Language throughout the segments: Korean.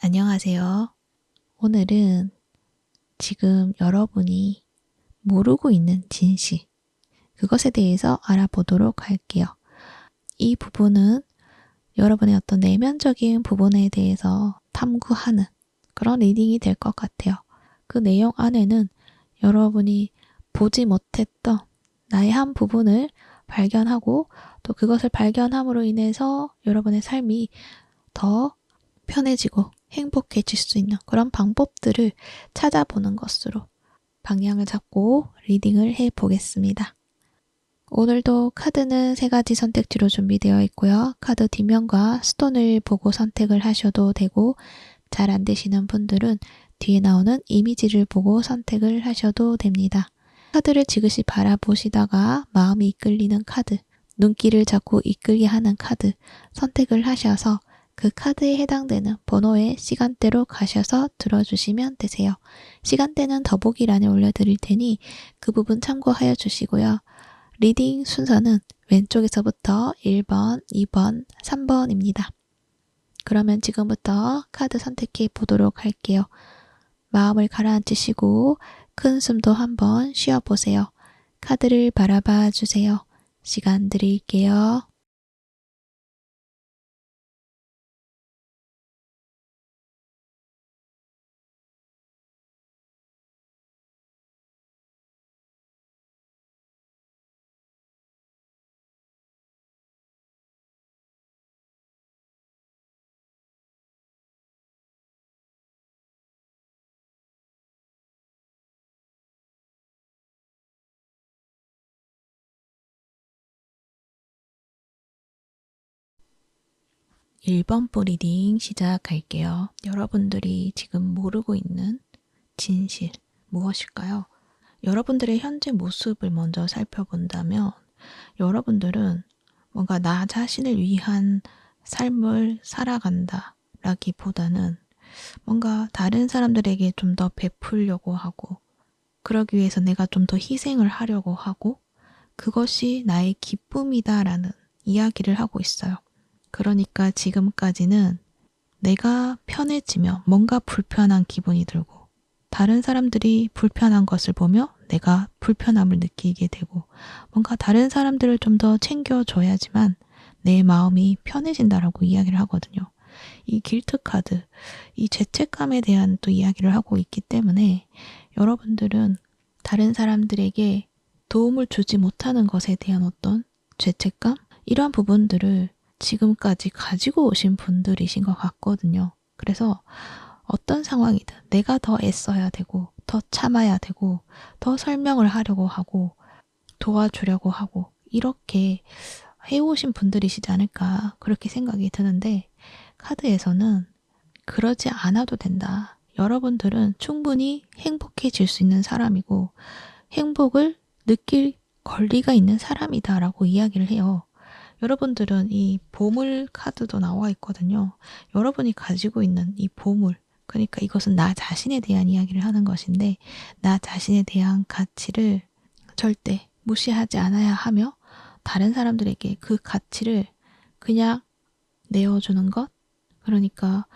안녕하세요. 오늘은 지금 여러분이 모르고 있는 진실, 그것에 대해서 알아보도록 할게요. 이 부분은 여러분의 어떤 내면적인 부분에 대해서 탐구하는 그런 리딩이 될 것 같아요. 그 내용 안에는 여러분이 보지 못했던 나의 한 부분을 발견하고 또 그것을 발견함으로 인해서 여러분의 삶이 더 편해지고 행복해질 수 있는 그런 방법들을 찾아보는 것으로 방향을 잡고 리딩을 해보겠습니다. 오늘도 카드는 3가지 선택지로 준비되어 있고요. 카드 뒷면과 스톤을 보고 선택을 하셔도 되고, 잘 안 되시는 분들은 뒤에 나오는 이미지를 보고 선택을 하셔도 됩니다. 카드를 지그시 바라보시다가 마음이 이끌리는 카드, 눈길을 자꾸 이끌게 하는 카드 선택을 하셔서 그 카드에 해당되는 번호의 시간대로 가셔서 들어주시면 되세요. 시간대는 더보기란에 올려드릴 테니 그 부분 참고하여 주시고요. 리딩 순서는 왼쪽에서부터 1번, 2번, 3번입니다. 그러면 지금부터 카드 선택해 보도록 할게요. 마음을 가라앉히시고 큰 숨도 한번 쉬어보세요. 카드를 바라봐 주세요. 시간 드릴게요. 1번 부 리딩 시작할게요. 여러분들이 지금 모르고 있는 진실 무엇일까요? 여러분들의 현재 모습을 먼저 살펴본다면 여러분들은 뭔가 나 자신을 위한 삶을 살아간다 라기보다는 뭔가 다른 사람들에게 좀 더 베풀려고 하고, 그러기 위해서 내가 좀 더 희생을 하려고 하고, 그것이 나의 기쁨이다라는 이야기를 하고 있어요. 그러니까 지금까지는 내가 편해지면 뭔가 불편한 기분이 들고, 다른 사람들이 불편한 것을 보며 내가 불편함을 느끼게 되고, 뭔가 다른 사람들을 좀 더 챙겨줘야지만 내 마음이 편해진다라고 이야기를 하거든요. 이 길트 카드, 이 죄책감에 대한 또 이야기를 하고 있기 때문에 여러분들은 다른 사람들에게 도움을 주지 못하는 것에 대한 어떤 죄책감? 이러한 부분들을 지금까지 가지고 오신 분들이신 것 같거든요. 그래서 어떤 상황이든 내가 더 애써야 되고, 더 참아야 되고, 더 설명을 하려고 하고, 도와주려고 하고, 이렇게 해오신 분들이시지 않을까, 그렇게 생각이 드는데, 카드에서는 그러지 않아도 된다. 여러분들은 충분히 행복해질 수 있는 사람이고, 행복을 느낄 권리가 있는 사람이다 라고 이야기를 해요. 여러분들은 이 보물 카드도 나와 있거든요. 여러분이 가지고 있는 이 보물, 그러니까 이것은 나 자신에 대한 이야기를 하는 것인데, 나 자신에 대한 가치를 절대 무시하지 않아야 하며, 다른 사람들에게 그 가치를 그냥 내어주는 것? 그러니까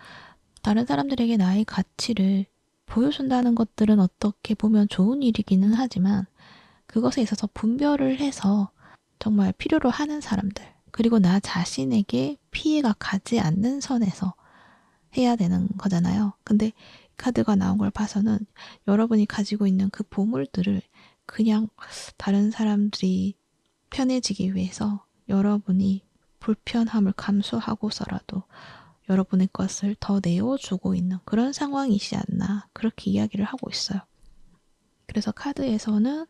다른 사람들에게 나의 가치를 보여준다는 것들은 어떻게 보면 좋은 일이기는 하지만, 그것에 있어서 분별을 해서 정말 필요로 하는 사람들, 그리고 나 자신에게 피해가 가지 않는 선에서 해야 되는 거잖아요. 근데 카드가 나온 걸 봐서는 여러분이 가지고 있는 그 보물들을 그냥 다른 사람들이 편해지기 위해서 여러분이 불편함을 감수하고서라도 여러분의 것을 더 내어주고 있는 그런 상황이지 않나, 그렇게 이야기를 하고 있어요. 그래서 카드에서는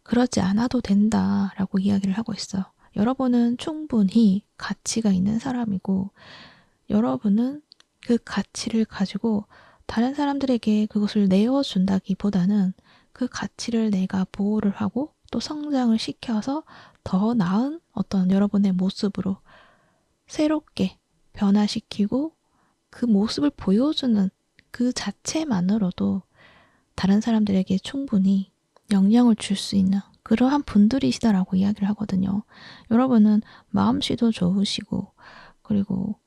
그러지 않아도 된다라고 이야기를 하고 있어요. 여러분은 충분히 가치가 있는 사람이고, 여러분은 그 가치를 가지고 다른 사람들에게 그것을 내어준다기보다는 그 가치를 내가 보호를 하고 또 성장을 시켜서 더 나은 어떤 여러분의 모습으로 새롭게 변화시키고, 그 모습을 보여주는 그 자체만으로도 다른 사람들에게 충분히 영향을 줄 수 있는 그러한 분들이시다라고 이야기를 하거든요. 여러분은 마음씨도 좋으시고, 그리고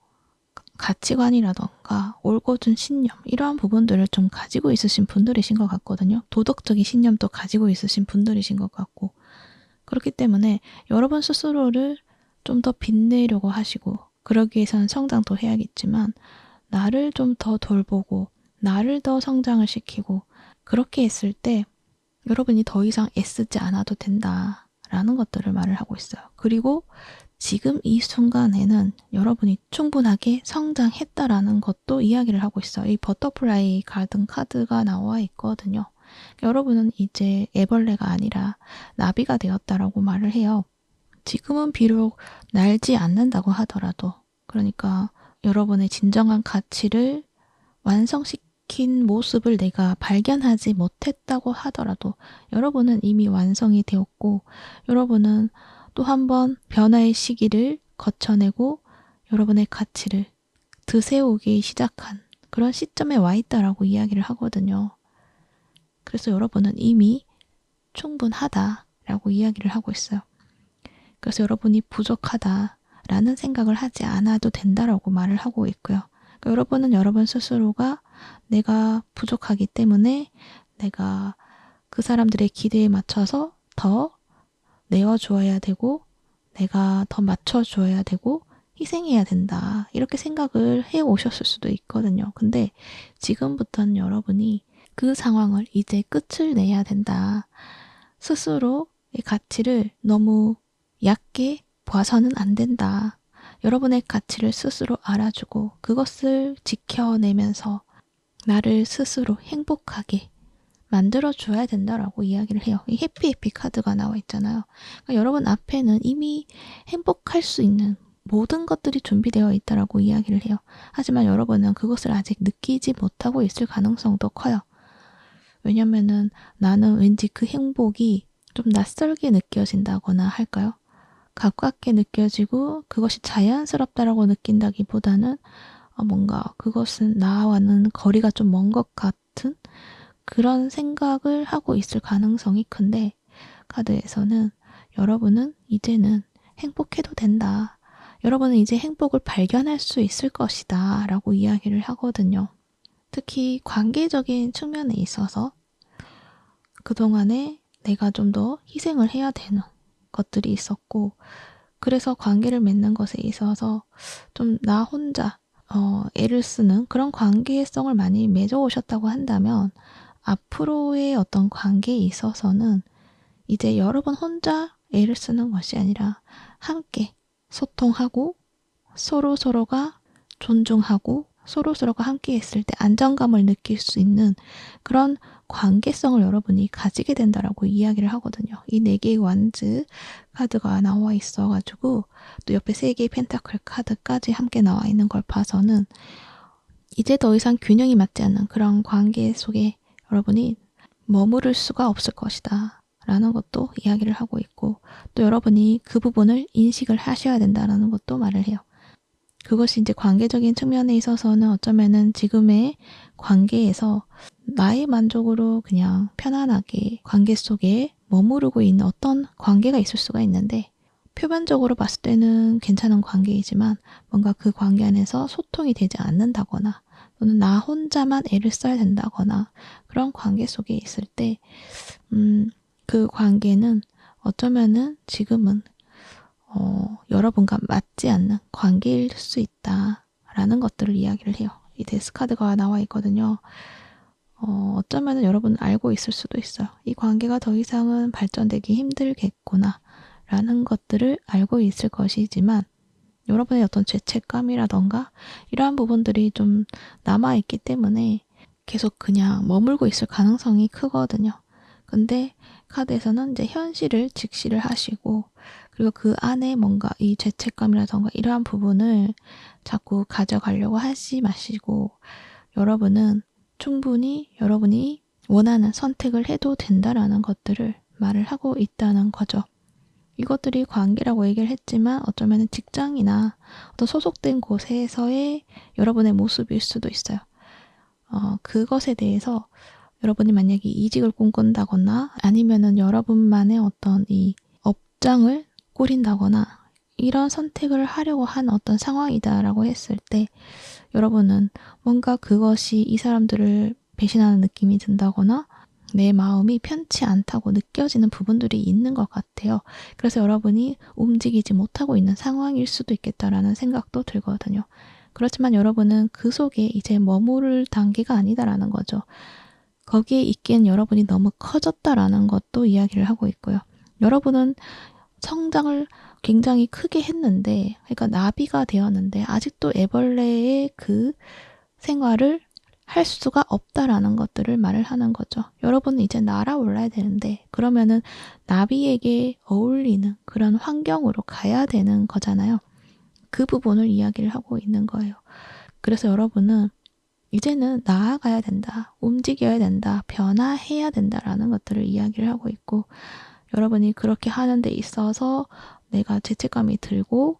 가치관이라던가 올곧은 신념 이러한 부분들을 좀 가지고 있으신 분들이신 것 같거든요. 도덕적인 신념도 가지고 있으신 분들이신 것 같고 그렇기 때문에 여러분 스스로를 좀 더 빛내려고 하시고 그러기 위해서는 성장도 해야겠지만 나를 좀 더 돌보고 나를 더 성장을 시키고 그렇게 했을 때 여러분이 더 이상 애쓰지 않아도 된다라는 것들을 말을 하고 있어요. 그리고 지금 이 순간에는 여러분이 충분하게 성장했다라는 것도 이야기를 하고 있어요. 이 버터플라이 가든 카드가 나와 있거든요. 여러분은 이제 애벌레가 아니라 나비가 되었다라고 말을 해요. 지금은 비록 날지 않는다고 하더라도 그러니까 여러분의 진정한 가치를 완성시킨 모습을 내가 발견하지 못했다고 하더라도 여러분은 이미 완성이 되었고 여러분은 또 한 번 변화의 시기를 거쳐내고 여러분의 가치를 드세우기 시작한 그런 시점에 와 있다라고 이야기를 하거든요. 그래서 여러분은 이미 충분하다라고 이야기를 하고 있어요. 그래서 여러분이 부족하다라는 생각을 하지 않아도 된다라고 말을 하고 있고요. 그러니까 여러분은 여러분 스스로가 내가 부족하기 때문에 내가 그 사람들의 기대에 맞춰서 더 내어주어야 되고 내가 더 맞춰줘야 되고 희생해야 된다. 이렇게 생각을 해 오셨을 수도 있거든요. 근데 지금부터는 여러분이 그 상황을 이제 끝을 내야 된다. 스스로의 가치를 너무 얕게 봐서는 안 된다. 여러분의 가치를 스스로 알아주고 그것을 지켜내면서 나를 스스로 행복하게 만들어줘야 된다라고 이야기를 해요. 이 해피 카드가 나와 있잖아요. 그러니까 여러분 앞에는 이미 행복할 수 있는 모든 것들이 준비되어 있다라고 이야기를 해요. 하지만 여러분은 그것을 아직 느끼지 못하고 있을 가능성도 커요. 왜냐면은 나는 왠지 그 행복이 좀 낯설게 느껴진다거나 할까요? 가깝게 느껴지고 그것이 자연스럽다라고 느낀다기보다는 뭔가 그것은 나와는 거리가 좀 먼 것 같은 그런 생각을 하고 있을 가능성이 큰데 카드에서는 여러분은 이제는 행복해도 된다. 여러분은 이제 행복을 발견할 수 있을 것이다 라고 이야기를 하거든요. 특히 관계적인 측면에 있어서 그동안에 내가 좀 더 희생을 해야 되는 것들이 있었고 그래서 관계를 맺는 것에 있어서 좀 나 혼자 애를 쓰는 그런 관계성을 많이 맺어오셨다고 한다면 앞으로의 어떤 관계에 있어서는 이제 여러분 혼자 애를 쓰는 것이 아니라 함께 소통하고 서로서로가 존중하고 서로서로가 함께 했을 때 안정감을 느낄 수 있는 그런 관계성을 여러분이 가지게 된다라고 이야기를 하거든요. 이 4개의 완즈 카드가 나와 있어가지고 또 옆에 3개의 펜타클 카드까지 함께 나와 있는 걸 봐서는 이제 더 이상 균형이 맞지 않는 그런 관계 속에 여러분이 머무를 수가 없을 것이다 라는 것도 이야기를 하고 있고 또 여러분이 그 부분을 인식을 하셔야 된다라는 것도 말을 해요. 그것이 이제 관계적인 측면에 있어서는 어쩌면은 지금의 관계에서 나의 만족으로 그냥 편안하게 관계 속에 머무르고 있는 어떤 관계가 있을 수가 있는데 표면적으로 봤을 때는 괜찮은 관계이지만 뭔가 그 관계 안에서 소통이 되지 않는다거나 또는 나 혼자만 애를 써야 된다거나 그런 관계 속에 있을 때 그 관계는 어쩌면은 지금은 여러분과 맞지 않는 관계일 수 있다라는 것들을 이야기를 해요. 이 데스카드가 나와 있거든요. 어쩌면 여러분은 알고 있을 수도 있어요. 이 관계가 더 이상은 발전되기 힘들겠구나 라는 것들을 알고 있을 것이지만 여러분의 어떤 죄책감이라던가 이러한 부분들이 좀 남아있기 때문에 계속 그냥 머물고 있을 가능성이 크거든요. 근데 카드에서는 이제 현실을 직시를 하시고 그리고 그 안에 뭔가 이 죄책감이라던가 이러한 부분을 자꾸 가져가려고 하지 마시고 여러분은 충분히 여러분이 원하는 선택을 해도 된다라는 것들을 말을 하고 있다는 거죠. 이것들이 관계라고 얘기를 했지만 어쩌면 직장이나 어떤 소속된 곳에서의 여러분의 모습일 수도 있어요. 그것에 대해서 여러분이 만약에 이직을 꿈꾼다거나 아니면은 여러분만의 어떤 이 업장을 꾸린다거나 이런 선택을 하려고 한 어떤 상황이다라고 했을 때 여러분은 뭔가 그것이 이 사람들을 배신하는 느낌이 든다거나 내 마음이 편치 않다고 느껴지는 부분들이 있는 것 같아요. 그래서 여러분이 움직이지 못하고 있는 상황일 수도 있겠다라는 생각도 들거든요. 그렇지만 여러분은 그 속에 이제 머무를 단계가 아니다라는 거죠. 거기에 있기엔 여러분이 너무 커졌다라는 것도 이야기를 하고 있고요. 여러분은 성장을 굉장히 크게 했는데, 그러니까 나비가 되었는데 아직도 애벌레의 그 생활을 할 수가 없다라는 것들을 말을 하는 거죠. 여러분은 이제 날아올라야 되는데 그러면은 나비에게 어울리는 그런 환경으로 가야 되는 거잖아요. 그 부분을 이야기를 하고 있는 거예요. 그래서 여러분은 이제는 나아가야 된다, 움직여야 된다, 변화해야 된다라는 것들을 이야기를 하고 있고 여러분이 그렇게 하는 데 있어서 내가 죄책감이 들고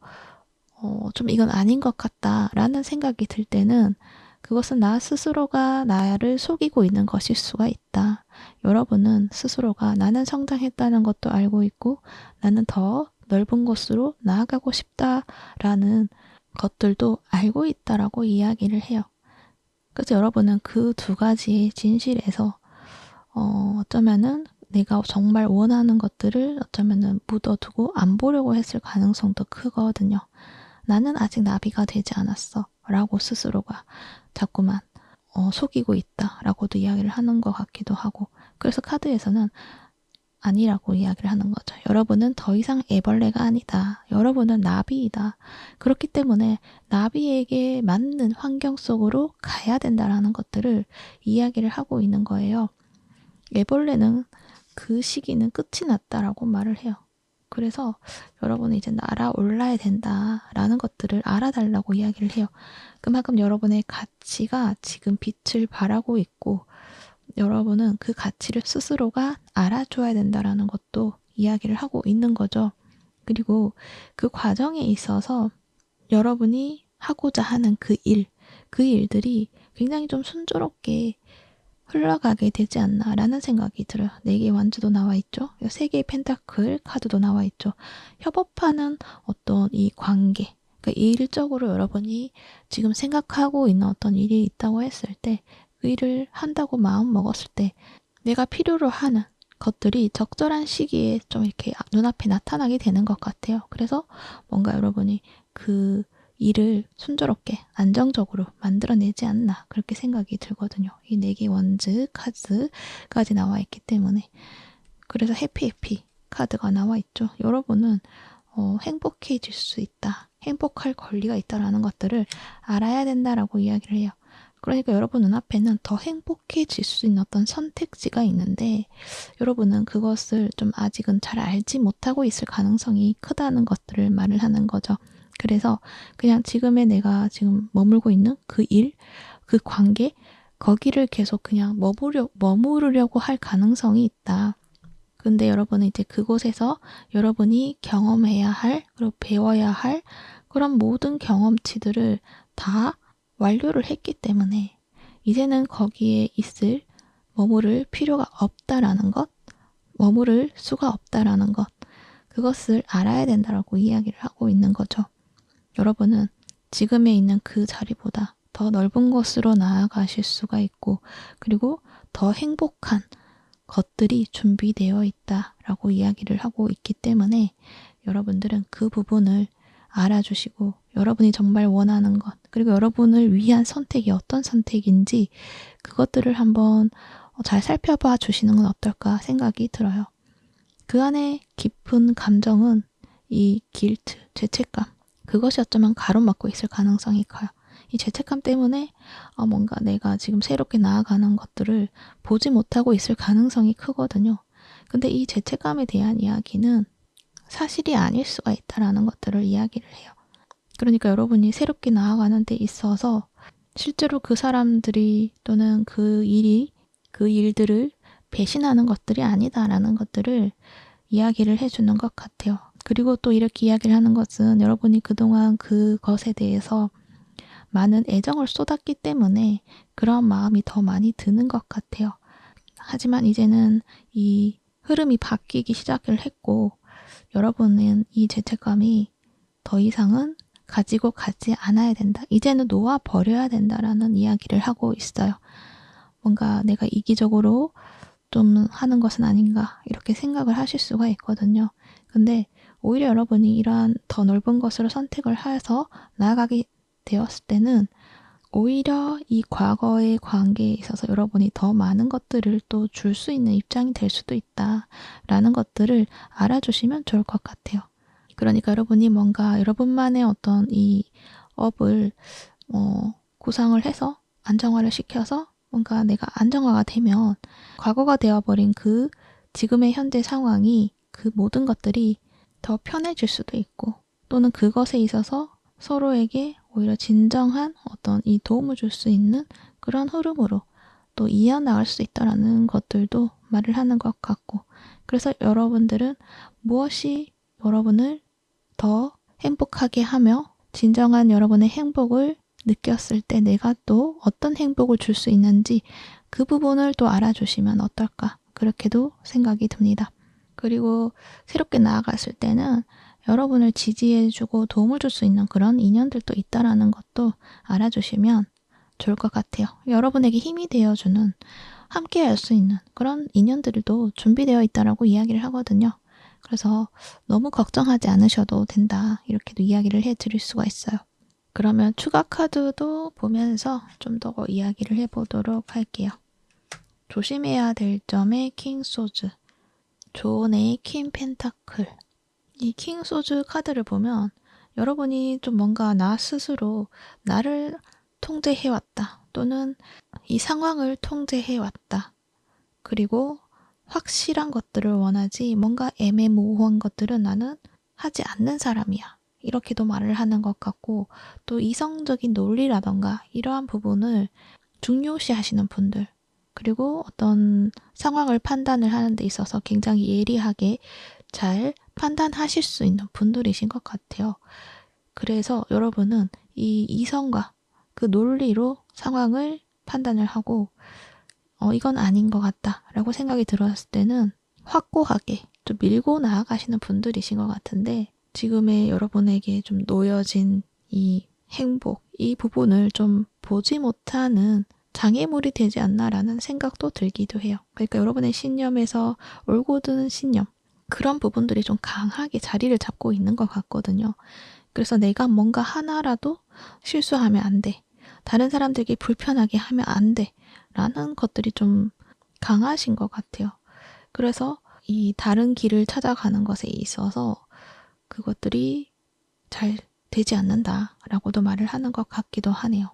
좀 이건 아닌 것 같다라는 생각이 들 때는 그것은 나 스스로가 나를 속이고 있는 것일 수가 있다. 여러분은 스스로가 나는 성장했다는 것도 알고 있고 나는 더 넓은 곳으로 나아가고 싶다라는 것들도 알고 있다라고 이야기를 해요. 그래서 여러분은 그 두 가지의 진실에서 어쩌면은 내가 정말 원하는 것들을 어쩌면은 묻어두고 안 보려고 했을 가능성도 크거든요. 나는 아직 나비가 되지 않았어 라고 스스로가 자꾸만 속이고 있다 라고도 이야기를 하는 것 같기도 하고 그래서 카드에서는 아니라고 이야기를 하는 거죠. 여러분은 더 이상 애벌레가 아니다. 여러분은 나비이다. 그렇기 때문에 나비에게 맞는 환경 속으로 가야 된다라는 것들을 이야기를 하고 있는 거예요. 애벌레는 그 시기는 끝이 났다라고 말을 해요. 그래서 여러분은 이제 날아올라야 된다라는 것들을 알아달라고 이야기를 해요. 그만큼 여러분의 가치가 지금 빛을 발하고 있고 여러분은 그 가치를 스스로가 알아줘야 된다라는 것도 이야기를 하고 있는 거죠. 그리고 그 과정에 있어서 여러분이 하고자 하는 그 일들이 굉장히 좀 순조롭게 흘러가게 되지 않나라는 생각이 들어요. 4개의 완주도 나와 있죠. 3개의 펜타클 카드도 나와 있죠. 협업하는 어떤 이 관계, 그러니까 일적으로 여러분이 지금 생각하고 있는 어떤 일이 있다고 했을 때 그 일을 한다고 마음 먹었을 때 내가 필요로 하는 것들이 적절한 시기에 좀 이렇게 눈앞에 나타나게 되는 것 같아요. 그래서 뭔가 여러분이 그 일을 순조롭게 안정적으로 만들어내지 않나 그렇게 생각이 들거든요. 이 4개 원즈 카드까지 나와 있기 때문에 그래서 해피 카드가 나와 있죠. 여러분은 행복해질 수 있다. 행복할 권리가 있다라는 것들을 알아야 된다라고 이야기를 해요. 그러니까 여러분 눈앞에는 더 행복해질 수 있는 어떤 선택지가 있는데 여러분은 그것을 좀 아직은 잘 알지 못하고 있을 가능성이 크다는 것들을 말을 하는 거죠. 그래서 그냥 지금의 내가 지금 머물고 있는 그 일, 그 관계, 거기를 계속 그냥 머무르려고 할 가능성이 있다. 근데 여러분은 이제 그곳에서 여러분이 경험해야 할, 그리고 배워야 할 그런 모든 경험치들을 다 완료를 했기 때문에 이제는 거기에 머무를 필요가 없다라는 것, 머무를 수가 없다라는 것, 그것을 알아야 된다라고 이야기를 하고 있는 거죠. 여러분은 지금에 있는 그 자리보다 더 넓은 곳으로 나아가실 수가 있고 그리고 더 행복한 것들이 준비되어 있다라고 이야기를 하고 있기 때문에 여러분들은 그 부분을 알아주시고 여러분이 정말 원하는 것 그리고 여러분을 위한 선택이 어떤 선택인지 그것들을 한번 잘 살펴봐 주시는 건 어떨까 생각이 들어요. 그 안에 깊은 감정은 이 길트, 죄책감 그것이 어쩌면 가로막고 있을 가능성이 커요. 이 죄책감 때문에 뭔가 내가 지금 새롭게 나아가는 것들을 보지 못하고 있을 가능성이 크거든요. 근데 이 죄책감에 대한 이야기는 사실이 아닐 수가 있다라는 것들을 이야기를 해요. 그러니까 여러분이 새롭게 나아가는 데 있어서 실제로 그 사람들이 또는 그 일들을 배신하는 것들이 아니다라는 것들을 이야기를 해주는 것 같아요. 그리고 또 이렇게 이야기를 하는 것은 여러분이 그동안 그것에 대해서 많은 애정을 쏟았기 때문에 그런 마음이 더 많이 드는 것 같아요. 하지만 이제는 이 흐름이 바뀌기 시작을 했고 여러분은 이 죄책감이 더 이상은 가지고 가지 않아야 된다. 이제는 놓아 버려야 된다라는 이야기를 하고 있어요. 뭔가 내가 이기적으로 좀 하는 것은 아닌가 이렇게 생각을 하실 수가 있거든요. 근데 오히려 여러분이 이러한 더 넓은 것으로 선택을 해서 나아가게 되었을 때는 오히려 이 과거의 관계에 있어서 여러분이 더 많은 것들을 또 줄 수 있는 입장이 될 수도 있다라는 것들을 알아주시면 좋을 것 같아요. 그러니까 여러분이 뭔가 여러분만의 어떤 이 업을 구상을 해서 안정화를 시켜서 뭔가 내가 안정화가 되면 과거가 되어버린 그 지금의 현재 상황이 그 모든 것들이 더 편해질 수도 있고 또는 그것에 있어서 서로에게 오히려 진정한 어떤 이 도움을 줄 수 있는 그런 흐름으로 또 이어나갈 수 있다라는 것들도 말을 하는 것 같고 그래서 여러분들은 무엇이 여러분을 더 행복하게 하며 진정한 여러분의 행복을 느꼈을 때 내가 또 어떤 행복을 줄 수 있는지 그 부분을 또 알아주시면 어떨까 그렇게도 생각이 듭니다. 그리고 새롭게 나아갔을 때는 여러분을 지지해주고 도움을 줄 수 있는 그런 인연들도 있다라는 것도 알아주시면 좋을 것 같아요. 여러분에게 힘이 되어주는 함께 할 수 있는 그런 인연들도 준비되어 있다라고 이야기를 하거든요. 그래서 너무 걱정하지 않으셔도 된다 이렇게도 이야기를 해드릴 수가 있어요. 그러면 추가 카드도 보면서 좀 더 이야기를 해보도록 할게요. 조심해야 될 점의 킹소즈, 존의 퀸 펜타클. 이 킹소즈 카드를 보면 여러분이 좀 뭔가 나 스스로 나를 통제해왔다 또는 이 상황을 통제해왔다. 그리고 확실한 것들을 원하지 뭔가 애매모호한 것들은 나는 하지 않는 사람이야. 이렇게도 말을 하는 것 같고 또 이성적인 논리라던가 이러한 부분을 중요시 하시는 분들 그리고 어떤 상황을 판단을 하는 데 있어서 굉장히 예리하게 잘 판단하실 수 있는 분들이신 것 같아요. 그래서 여러분은 이 이성과 그 논리로 상황을 판단을 하고 이건 아닌 것 같다 라고 생각이 들었을 때는 확고하게 좀 밀고 나아가시는 분들이신 것 같은데 지금의 여러분에게 좀 놓여진 이 행복, 이 부분을 좀 보지 못하는 장애물이 되지 않나라는 생각도 들기도 해요. 그러니까 여러분의 신념에서 올곧은 신념, 그런 부분들이 좀 강하게 자리를 잡고 있는 것 같거든요. 그래서 내가 뭔가 하나라도 실수하면 안 돼. 다른 사람들에게 불편하게 하면 안 돼. 라는 것들이 좀 강하신 것 같아요. 그래서 이 다른 길을 찾아가는 것에 있어서 그것들이 잘 되지 않는다라고도 말을 하는 것 같기도 하네요.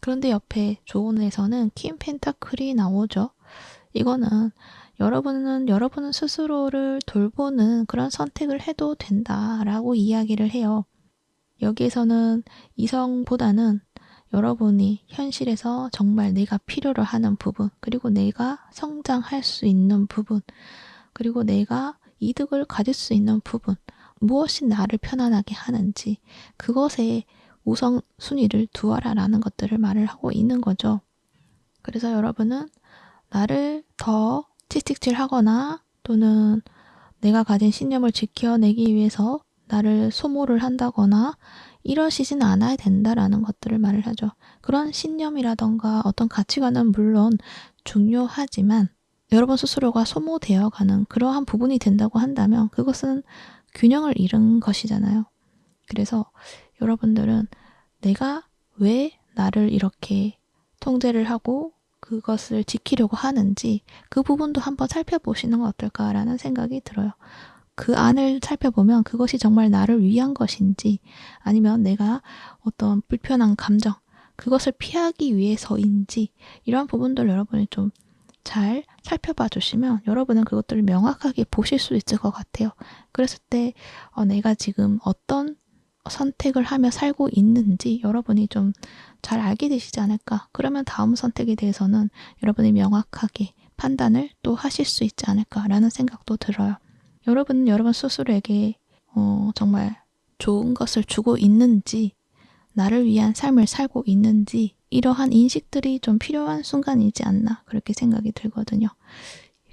그런데 옆에 조언에서는 퀸 펜타클이 나오죠. 이거는 여러분은 스스로를 돌보는 그런 선택을 해도 된다라고 이야기를 해요. 여기에서는 이성보다는 여러분이 현실에서 정말 내가 필요로 하는 부분, 그리고 내가 성장할 수 있는 부분, 그리고 내가 이득을 가질 수 있는 부분, 무엇이 나를 편안하게 하는지 그것에 우선순위를 두어라라는 것들을 말을 하고 있는 거죠. 그래서 여러분은 나를 더 채찍질하거나 또는 내가 가진 신념을 지켜내기 위해서 나를 소모를 한다거나 이러시진 않아야 된다라는 것들을 말을 하죠. 그런 신념이라던가 어떤 가치관은 물론 중요하지만 여러분 스스로가 소모되어가는 그러한 부분이 된다고 한다면 그것은 균형을 잃은 것이잖아요. 그래서 여러분들은 내가 왜 나를 이렇게 통제를 하고 그것을 지키려고 하는지 그 부분도 한번 살펴보시는 건 어떨까라는 생각이 들어요. 그 안을 살펴보면 그것이 정말 나를 위한 것인지 아니면 내가 어떤 불편한 감정 그것을 피하기 위해서인지 이러한 부분들 여러분이 좀 잘 살펴봐 주시면 여러분은 그것들을 명확하게 보실 수 있을 것 같아요. 그랬을 때 내가 지금 어떤 선택을 하며 살고 있는지 여러분이 좀 잘 알게 되시지 않을까. 그러면 다음 선택에 대해서는 여러분이 명확하게 판단을 또 하실 수 있지 않을까라는 생각도 들어요. 여러분은 여러분 스스로에게 정말 좋은 것을 주고 있는지 나를 위한 삶을 살고 있는지 이러한 인식들이 좀 필요한 순간이지 않나 그렇게 생각이 들거든요.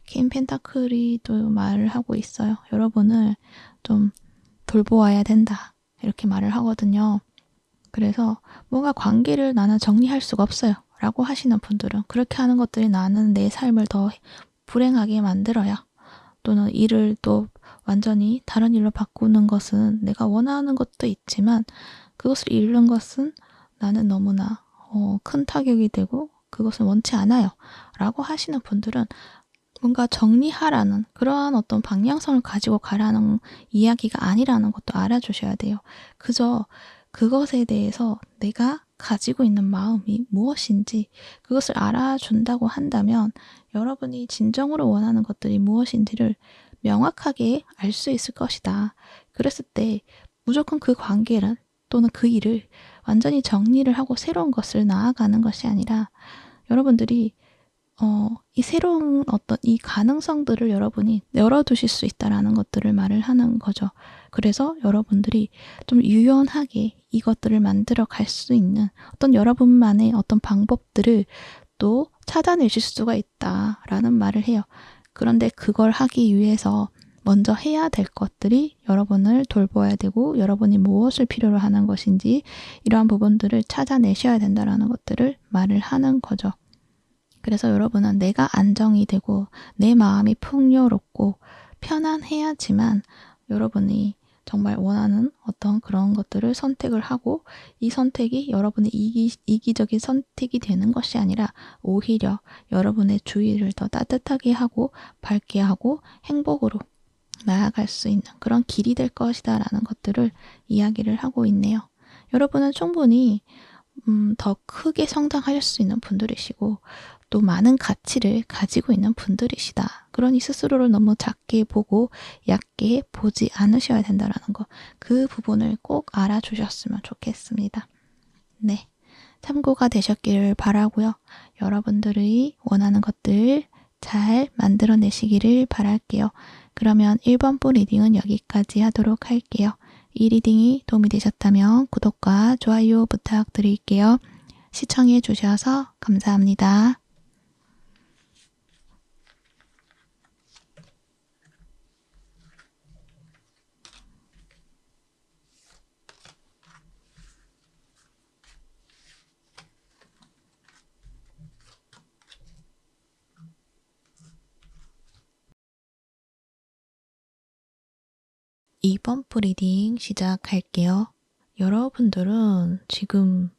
퀸 펜타클이 또 말을 하고 있어요. 여러분을 좀 돌보아야 된다. 이렇게 말을 하거든요. 그래서 뭔가 관계를 나는 정리할 수가 없어요 라고 하시는 분들은 그렇게 하는 것들이 나는 내 삶을 더 불행하게 만들어야 또는 일을 또 완전히 다른 일로 바꾸는 것은 내가 원하는 것도 있지만 그것을 잃는 것은 나는 너무나 큰 타격이 되고 그것을 원치 않아요 라고 하시는 분들은 뭔가 정리하라는 그러한 어떤 방향성을 가지고 가라는 이야기가 아니라는 것도 알아주셔야 돼요. 그저 그것에 대해서 내가 가지고 있는 마음이 무엇인지 그것을 알아준다고 한다면 여러분이 진정으로 원하는 것들이 무엇인지를 명확하게 알 수 있을 것이다. 그랬을 때 무조건 그 관계를 또는 그 일을 완전히 정리를 하고 새로운 것을 나아가는 것이 아니라 여러분들이 이 새로운 어떤 이 가능성들을 여러분이 열어두실 수 있다라는 것들을 말을 하는 거죠. 그래서 여러분들이 좀 유연하게 이것들을 만들어 갈 수 있는 어떤 여러분만의 어떤 방법들을 또 찾아내실 수가 있다라는 말을 해요. 그런데 그걸 하기 위해서 먼저 해야 될 것들이 여러분을 돌봐야 되고 여러분이 무엇을 필요로 하는 것인지 이러한 부분들을 찾아내셔야 된다라는 것들을 말을 하는 거죠. 그래서 여러분은 내가 안정이 되고 내 마음이 풍요롭고 편안해야지만 여러분이 정말 원하는 어떤 그런 것들을 선택을 하고 이 선택이 여러분의 이기적인 선택이 되는 것이 아니라 오히려 여러분의 주위를 더 따뜻하게 하고 밝게 하고 행복으로 나아갈 수 있는 그런 길이 될 것이다 라는 것들을 이야기를 하고 있네요. 여러분은 충분히 더 크게 성장할 수 있는 분들이시고 또 많은 가치를 가지고 있는 분들이시다. 그러니 스스로를 너무 작게 보고 얕게 보지 않으셔야 된다는 거. 그 부분을 꼭 알아주셨으면 좋겠습니다. 네, 참고가 되셨기를 바라고요. 여러분들의 원하는 것들 잘 만들어내시기를 바랄게요. 그러면 1번부 리딩은 여기까지 하도록 할게요. 이 리딩이 도움이 되셨다면 구독과 좋아요 부탁드릴게요. 시청해 주셔서 감사합니다. 2번 프리딩 시작할게요. 여러분들은 지금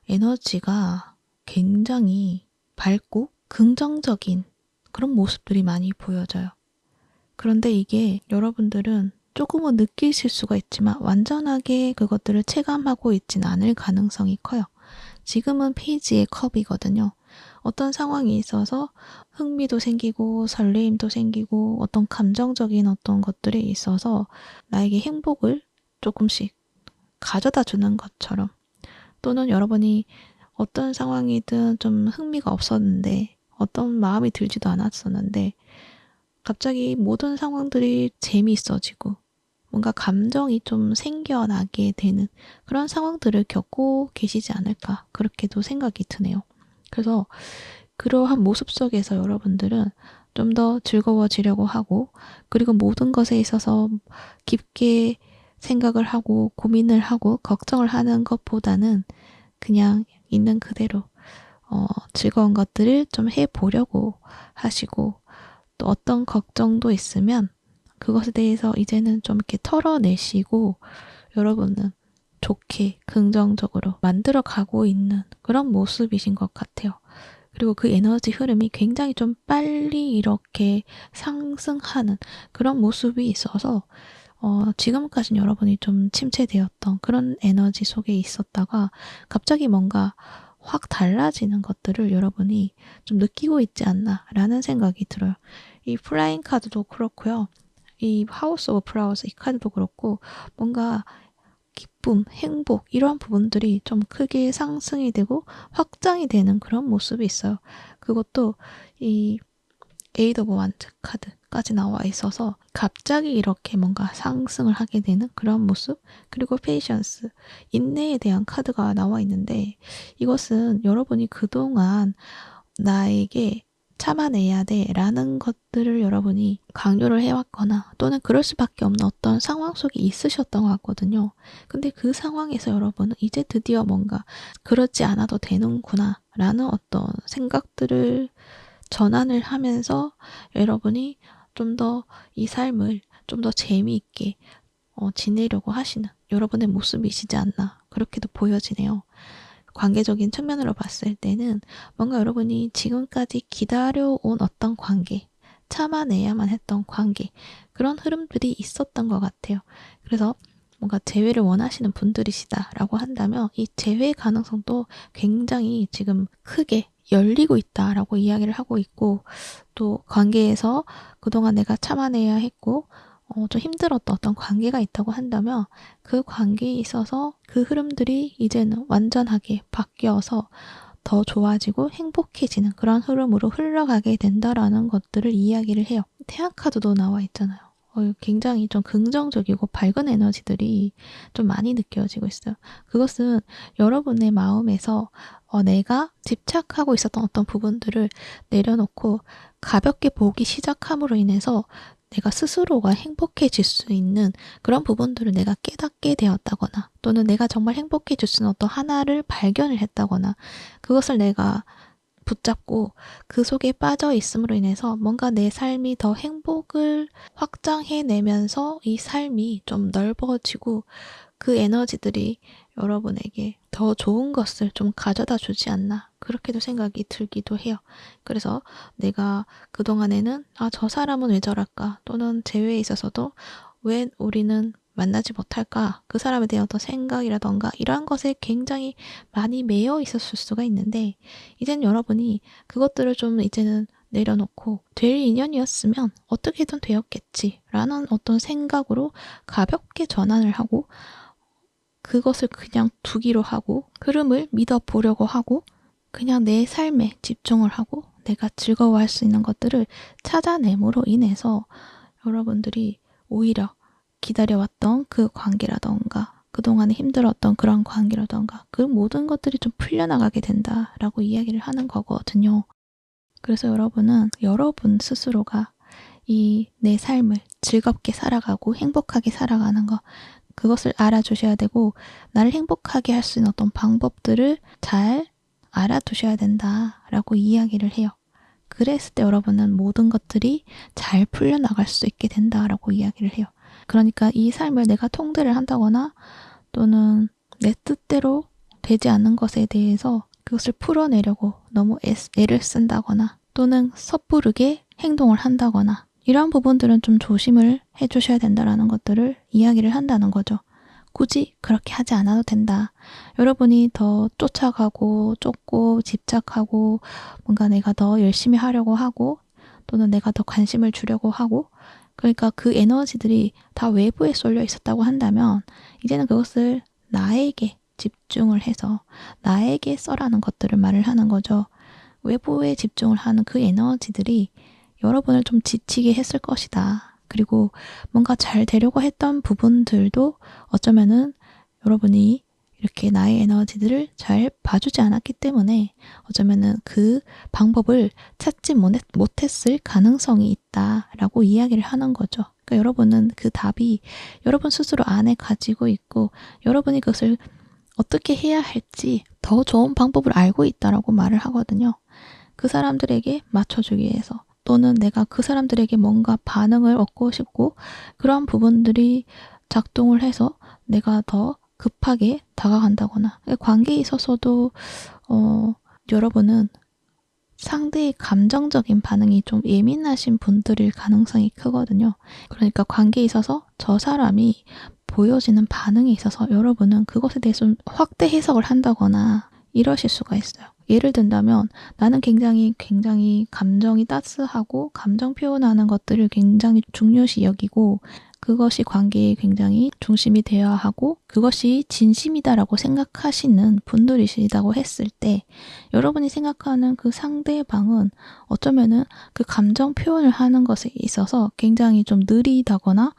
에너지가 굉장히 밝고 긍정적인 그런 모습들이 많이 보여져요. 그런데 이게 여러분들은 조금은 느끼실 수가 있지만 완전하게 그것들을 체감하고 있진 않을 가능성이 커요. 지금은 페이지의 컵이거든요. 어떤 상황이 있어서 흥미도 생기고 설레임도 생기고 어떤 감정적인 어떤 것들이 있어서 나에게 행복을 조금씩 가져다 주는 것처럼 또는 여러분이 어떤 상황이든 좀 흥미가 없었는데 어떤 마음이 들지도 않았었는데 갑자기 모든 상황들이 재미있어지고 뭔가 감정이 좀 생겨나게 되는 그런 상황들을 겪고 계시지 않을까 그렇게도 생각이 드네요. 그래서 그러한 모습 속에서 여러분들은 좀 더 즐거워지려고 하고 그리고 모든 것에 있어서 깊게 생각을 하고 고민을 하고 걱정을 하는 것보다는 그냥 있는 그대로 즐거운 것들을 좀 해보려고 하시고 또 어떤 걱정도 있으면 그것에 대해서 이제는 좀 이렇게 털어내시고 여러분은 좋게 긍정적으로 만들어 가고 있는 그런 모습이신 것 같아요. 그리고 그 에너지 흐름이 굉장히 좀 빨리 이렇게 상승하는 그런 모습이 있어서 지금까지는 여러분이 좀 침체되었던 그런 에너지 속에 있었다가 갑자기 뭔가 확 달라지는 것들을 여러분이 좀 느끼고 있지 않나라는 생각이 들어요. 이 플라잉 카드도 그렇고요. 이 하우스 오브 플라워스 이 카드도 그렇고 뭔가 기쁨, 행복 이러한 부분들이 좀 크게 상승이 되고 확장이 되는 그런 모습이 있어요. 그것도 이 에이드 오브 완드 카드까지 나와 있어서 갑자기 이렇게 뭔가 상승을 하게 되는 그런 모습 그리고 페이션스, 인내에 대한 카드가 나와 있는데 이것은 여러분이 그동안 나에게 참아내야 돼 라는 것들을 여러분이 강요를 해왔거나 또는 그럴 수밖에 없는 어떤 상황 속에 있으셨던 것 같거든요. 근데 그 상황에서 여러분은 이제 드디어 뭔가 그렇지 않아도 되는구나 라는 어떤 생각들을 전환을 하면서 여러분이 좀 더 이 삶을 좀 더 재미있게 지내려고 하시는 여러분의 모습이시지 않나 그렇게도 보여지네요. 관계적인 측면으로 봤을 때는 뭔가 여러분이 지금까지 기다려온 어떤 관계, 참아내야만 했던 관계, 그런 흐름들이 있었던 것 같아요. 그래서 뭔가 재회를 원하시는 분들이시다라고 한다면 이 재회 가능성도 굉장히 지금 크게 열리고 있다라고 이야기를 하고 있고, 또 관계에서 그동안 내가 참아내야 했고 좀 힘들었던 어떤 관계가 있다고 한다면 그 관계에 있어서 그 흐름들이 이제는 완전하게 바뀌어서 더 좋아지고 행복해지는 그런 흐름으로 흘러가게 된다라는 것들을 이야기를 해요. 태양 카드도 나와 있잖아요. 굉장히 좀 긍정적이고 밝은 에너지들이 좀 많이 느껴지고 있어요. 그것은 여러분의 마음에서 내가 집착하고 있었던 어떤 부분들을 내려놓고 가볍게 보기 시작함으로 인해서 내가 스스로가 행복해질 수 있는 그런 부분들을 내가 깨닫게 되었다거나 또는 내가 정말 행복해질 수 있는 어떤 하나를 발견을 했다거나 그것을 내가 붙잡고 그 속에 빠져 있음으로 인해서 뭔가 내 삶이 더 행복을 확장해내면서 이 삶이 좀 넓어지고 그 에너지들이 여러분에게 더 좋은 것을 좀 가져다 주지 않나 그렇게도 생각이 들기도 해요. 그래서 내가 그동안에는 저 사람은 왜 저럴까 또는 재회에 있어서도 왜 우리는 만나지 못할까 그 사람에 대한 어떤 생각이라던가 이러한 것에 굉장히 많이 매여 있었을 수가 있는데 이젠 여러분이 그것들을 좀 이제는 내려놓고 될 인연이었으면 어떻게든 되었겠지 라는 어떤 생각으로 가볍게 전환을 하고 그것을 그냥 두기로 하고 흐름을 믿어보려고 하고 그냥 내 삶에 집중을 하고 내가 즐거워할 수 있는 것들을 찾아냄으로 인해서 여러분들이 오히려 기다려왔던 그 관계라던가 그동안에 힘들었던 그런 관계라던가 그 모든 것들이 좀 풀려나가게 된다라고 이야기를 하는 거거든요. 그래서 여러분은 여러분 스스로가 이 내 삶을 즐겁게 살아가고 행복하게 살아가는 거 그것을 알아주셔야 되고 나를 행복하게 할 수 있는 어떤 방법들을 잘 알아두셔야 된다라고 이야기를 해요. 그랬을 때 여러분은 모든 것들이 잘 풀려나갈 수 있게 된다라고 이야기를 해요. 그러니까 이 삶을 내가 통제를 한다거나 또는 내 뜻대로 되지 않는 것에 대해서 그것을 풀어내려고 너무 애를 쓴다거나 또는 섣부르게 행동을 한다거나 이러한 부분들은 좀 조심을 해주셔야 된다라는 것들을 이야기를 한다는 거죠. 굳이 그렇게 하지 않아도 된다. 여러분이 더 쫓아가고 쫓고 집착하고 뭔가 내가 더 열심히 하려고 하고 또는 내가 더 관심을 주려고 하고 그러니까 그 에너지들이 다 외부에 쏠려 있었다고 한다면 이제는 그것을 나에게 집중을 해서 나에게 써라는 것들을 말을 하는 거죠. 외부에 집중을 하는 그 에너지들이 여러분을 좀 지치게 했을 것이다. 그리고 뭔가 잘 되려고 했던 부분들도 어쩌면은 여러분이 이렇게 나의 에너지들을 잘 봐주지 않았기 때문에 어쩌면은 그 방법을 찾지 못했을 가능성이 있다라고 이야기를 하는 거죠. 그러니까 여러분은 그 답이 여러분 스스로 안에 가지고 있고 여러분이 그것을 어떻게 해야 할지 더 좋은 방법을 알고 있다라고 말을 하거든요. 그 사람들에게 맞춰주기 위해서 또는 내가 그 사람들에게 뭔가 반응을 얻고 싶고 그런 부분들이 작동을 해서 내가 더 급하게 다가간다거나 관계에 있어서도 여러분은 상대의 감정적인 반응이 좀 예민하신 분들일 가능성이 크거든요. 그러니까 관계에 있어서 저 사람이 보여지는 반응에 있어서 여러분은 그것에 대해서 좀 확대 해석을 한다거나 이러실 수가 있어요. 예를 든다면 나는 굉장히 감정이 따스하고 감정 표현하는 것들을 굉장히 중요시 여기고 그것이 관계에 굉장히 중심이 되어야 하고 그것이 진심이다라고 생각하시는 분들이시다고 했을 때 여러분이 생각하는 그 상대방은 어쩌면은 그 감정 표현을 하는 것에 있어서 굉장히 좀 느리다거나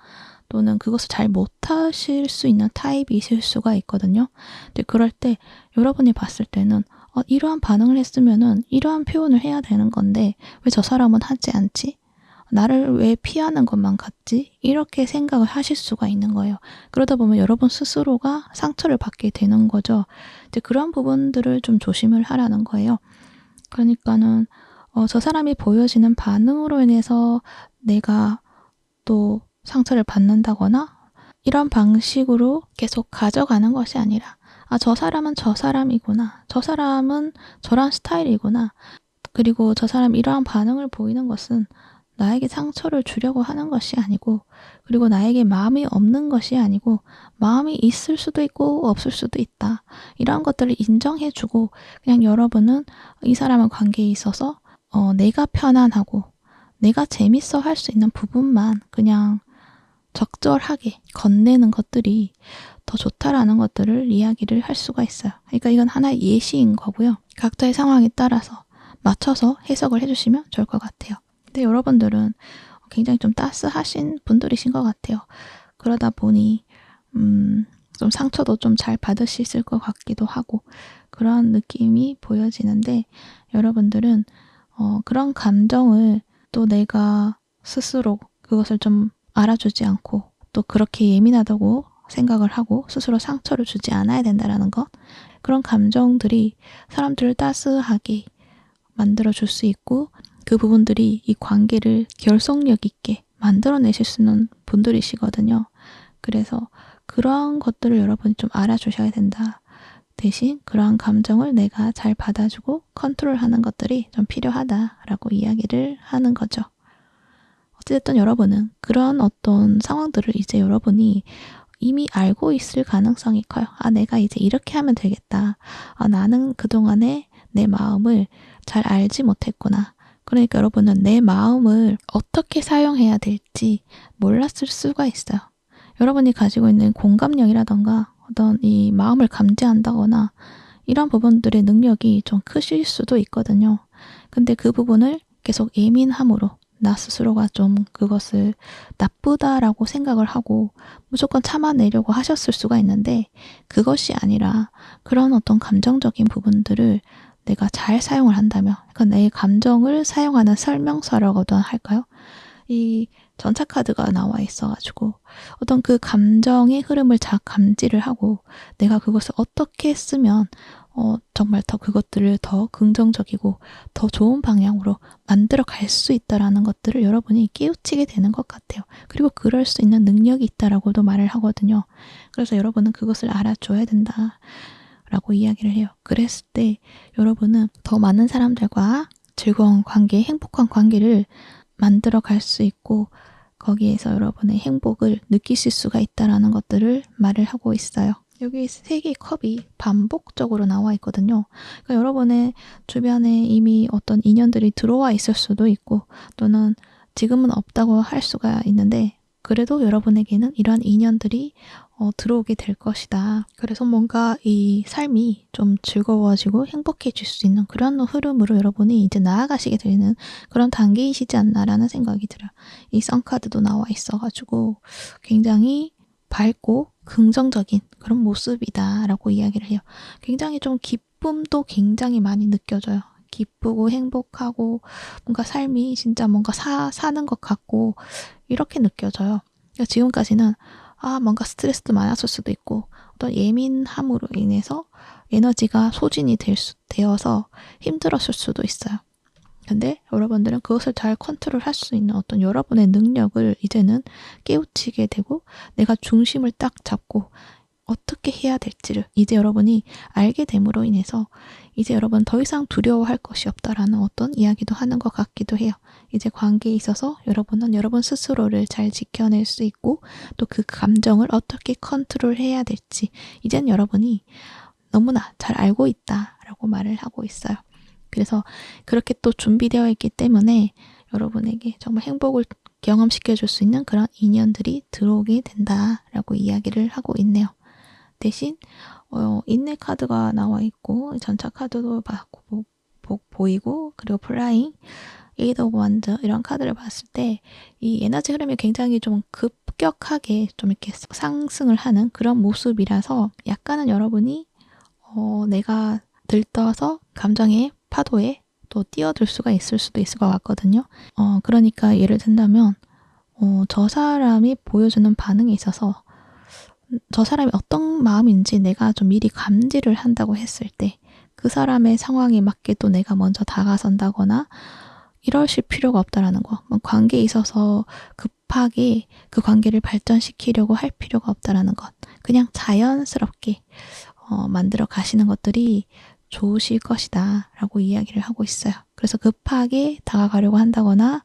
또는 그것을 잘 못하실 수 있는 타입이실 수가 있거든요. 근데 그럴 때 여러분이 봤을 때는 이러한 반응을 했으면은 이러한 표현을 해야 되는 건데 왜 저 사람은 하지 않지? 나를 왜 피하는 것만 같지? 이렇게 생각을 하실 수가 있는 거예요. 그러다 보면 여러분 스스로가 상처를 받게 되는 거죠. 이제 그런 부분들을 좀 조심을 하라는 거예요. 그러니까는 저 사람이 보여지는 반응으로 인해서 내가 또 상처를 받는다거나 이런 방식으로 계속 가져가는 것이 아니라 저 사람은 저 사람이구나. 저 사람은 저런 스타일이구나. 그리고 저 사람 이러한 반응을 보이는 것은 나에게 상처를 주려고 하는 것이 아니고 그리고 나에게 마음이 없는 것이 아니고 마음이 있을 수도 있고 없을 수도 있다. 이러한 것들을 인정해주고 그냥 여러분은 이 사람과 관계에 있어서 내가 편안하고 내가 재밌어 할 수 있는 부분만 그냥 적절하게 건네는 것들이 더 좋다라는 것들을 이야기를 할 수가 있어요. 그러니까 이건 하나의 예시인 거고요. 각자의 상황에 따라서 맞춰서 해석을 해주시면 좋을 것 같아요. 근데 여러분들은 굉장히 좀 따스하신 분들이신 것 같아요. 그러다 보니 좀 상처도 좀 잘 받으실 것 같기도 하고 그런 느낌이 보여지는데 여러분들은 그런 감정을 또 내가 스스로 그것을 좀 알아주지 않고 또 그렇게 예민하다고 생각을 하고 스스로 상처를 주지 않아야 된다는 것 그런 감정들이 사람들을 따스하게 만들어줄 수 있고 그 부분들이 이 관계를 결속력 있게 만들어내실 수 있는 분들이시거든요. 그래서 그러한 것들을 여러분이 좀 알아주셔야 된다. 대신 그러한 감정을 내가 잘 받아주고 컨트롤하는 것들이 좀 필요하다라고 이야기를 하는 거죠. 어쨌든 여러분은 그런 어떤 상황들을 이제 여러분이 이미 알고 있을 가능성이 커요. 내가 이제 이렇게 하면 되겠다. 나는 그동안에 내 마음을 잘 알지 못했구나. 그러니까 여러분은 내 마음을 어떻게 사용해야 될지 몰랐을 수가 있어요. 여러분이 가지고 있는 공감력이라던가 어떤 이 마음을 감지한다거나 이런 부분들의 능력이 좀 크실 수도 있거든요. 근데 그 부분을 계속 예민함으로 나 스스로가 좀 그것을 나쁘다라고 생각을 하고 무조건 참아내려고 하셨을 수가 있는데 그것이 아니라 그런 어떤 감정적인 부분들을 내가 잘 사용을 한다면 그러니까 내 감정을 사용하는 설명서라고도 할까요? 이 전차 카드가 나와 있어가지고 어떤 그 감정의 흐름을 잘 감지를 하고 내가 그것을 어떻게 쓰면 정말 더 그것들을 더 긍정적이고 더 좋은 방향으로 만들어 갈 수 있다라는 것들을 여러분이 깨우치게 되는 것 같아요. 그리고 그럴 수 있는 능력이 있다라고도 말을 하거든요. 그래서 여러분은 그것을 알아줘야 된다라고 이야기를 해요. 그랬을 때 여러분은 더 많은 사람들과 즐거운 관계, 행복한 관계를 만들어 갈 수 있고 거기에서 여러분의 행복을 느끼실 수가 있다라는 것들을 말을 하고 있어요. 여기 세 개의 컵이 반복적으로 나와 있거든요. 그러니까 여러분의 주변에 이미 어떤 인연들이 들어와 있을 수도 있고 또는 지금은 없다고 할 수가 있는데 그래도 여러분에게는 이러한 인연들이 들어오게 될 것이다. 그래서 뭔가 이 삶이 좀 즐거워지고 행복해질 수 있는 그런 흐름으로 여러분이 이제 나아가시게 되는 그런 단계이시지 않나라는 생각이 들어요. 이 선카드도 나와 있어가지고 굉장히 밝고 긍정적인 그런 모습이다라고 이야기를 해요. 굉장히 좀 기쁨도 굉장히 많이 느껴져요. 기쁘고 행복하고 뭔가 삶이 진짜 뭔가 사는 것 같고 이렇게 느껴져요. 그러니까 지금까지는 뭔가 스트레스도 많았을 수도 있고 어떤 예민함으로 인해서 에너지가 소진이 되어서 힘들었을 수도 있어요. 근데 여러분들은 그것을 잘 컨트롤할 수 있는 어떤 여러분의 능력을 이제는 깨우치게 되고 내가 중심을 딱 잡고 어떻게 해야 될지를 이제 여러분이 알게 됨으로 인해서 이제 여러분 더 이상 두려워할 것이 없다라는 어떤 이야기도 하는 것 같기도 해요. 이제 관계에 있어서 여러분은 여러분 스스로를 잘 지켜낼 수 있고 또 그 감정을 어떻게 컨트롤해야 될지 이젠 여러분이 너무나 잘 알고 있다라고 말을 하고 있어요. 그래서 그렇게 또 준비되어 있기 때문에 여러분에게 정말 행복을 경험시켜 줄 수 있는 그런 인연들이 들어오게 된다라고 이야기를 하고 있네요. 대신 인내 카드가 나와 있고 전차 카드도 보이고 그리고 플라잉, 에이드 오브 원드 이런 카드를 봤을 때 이 에너지 흐름이 굉장히 좀 급격하게 좀 이렇게 상승을 하는 그런 모습이라서 약간은 여러분이 내가 들떠서 감정의 파도에 또 뛰어들 수가 있을 수도 있을 것 같거든요. 그러니까 예를 든다면 저 사람이 보여주는 반응에 있어서 저 사람이 어떤 마음인지 내가 좀 미리 감지를 한다고 했을 때 그 사람의 상황에 맞게 또 내가 먼저 다가선다거나 이러실 필요가 없다라는 거. 관계에 있어서 급하게 그 관계를 발전시키려고 할 필요가 없다라는 것. 그냥 자연스럽게 만들어 가시는 것들이 좋으실 것이다 라고 이야기를 하고 있어요. 그래서 급하게 다가가려고 한다거나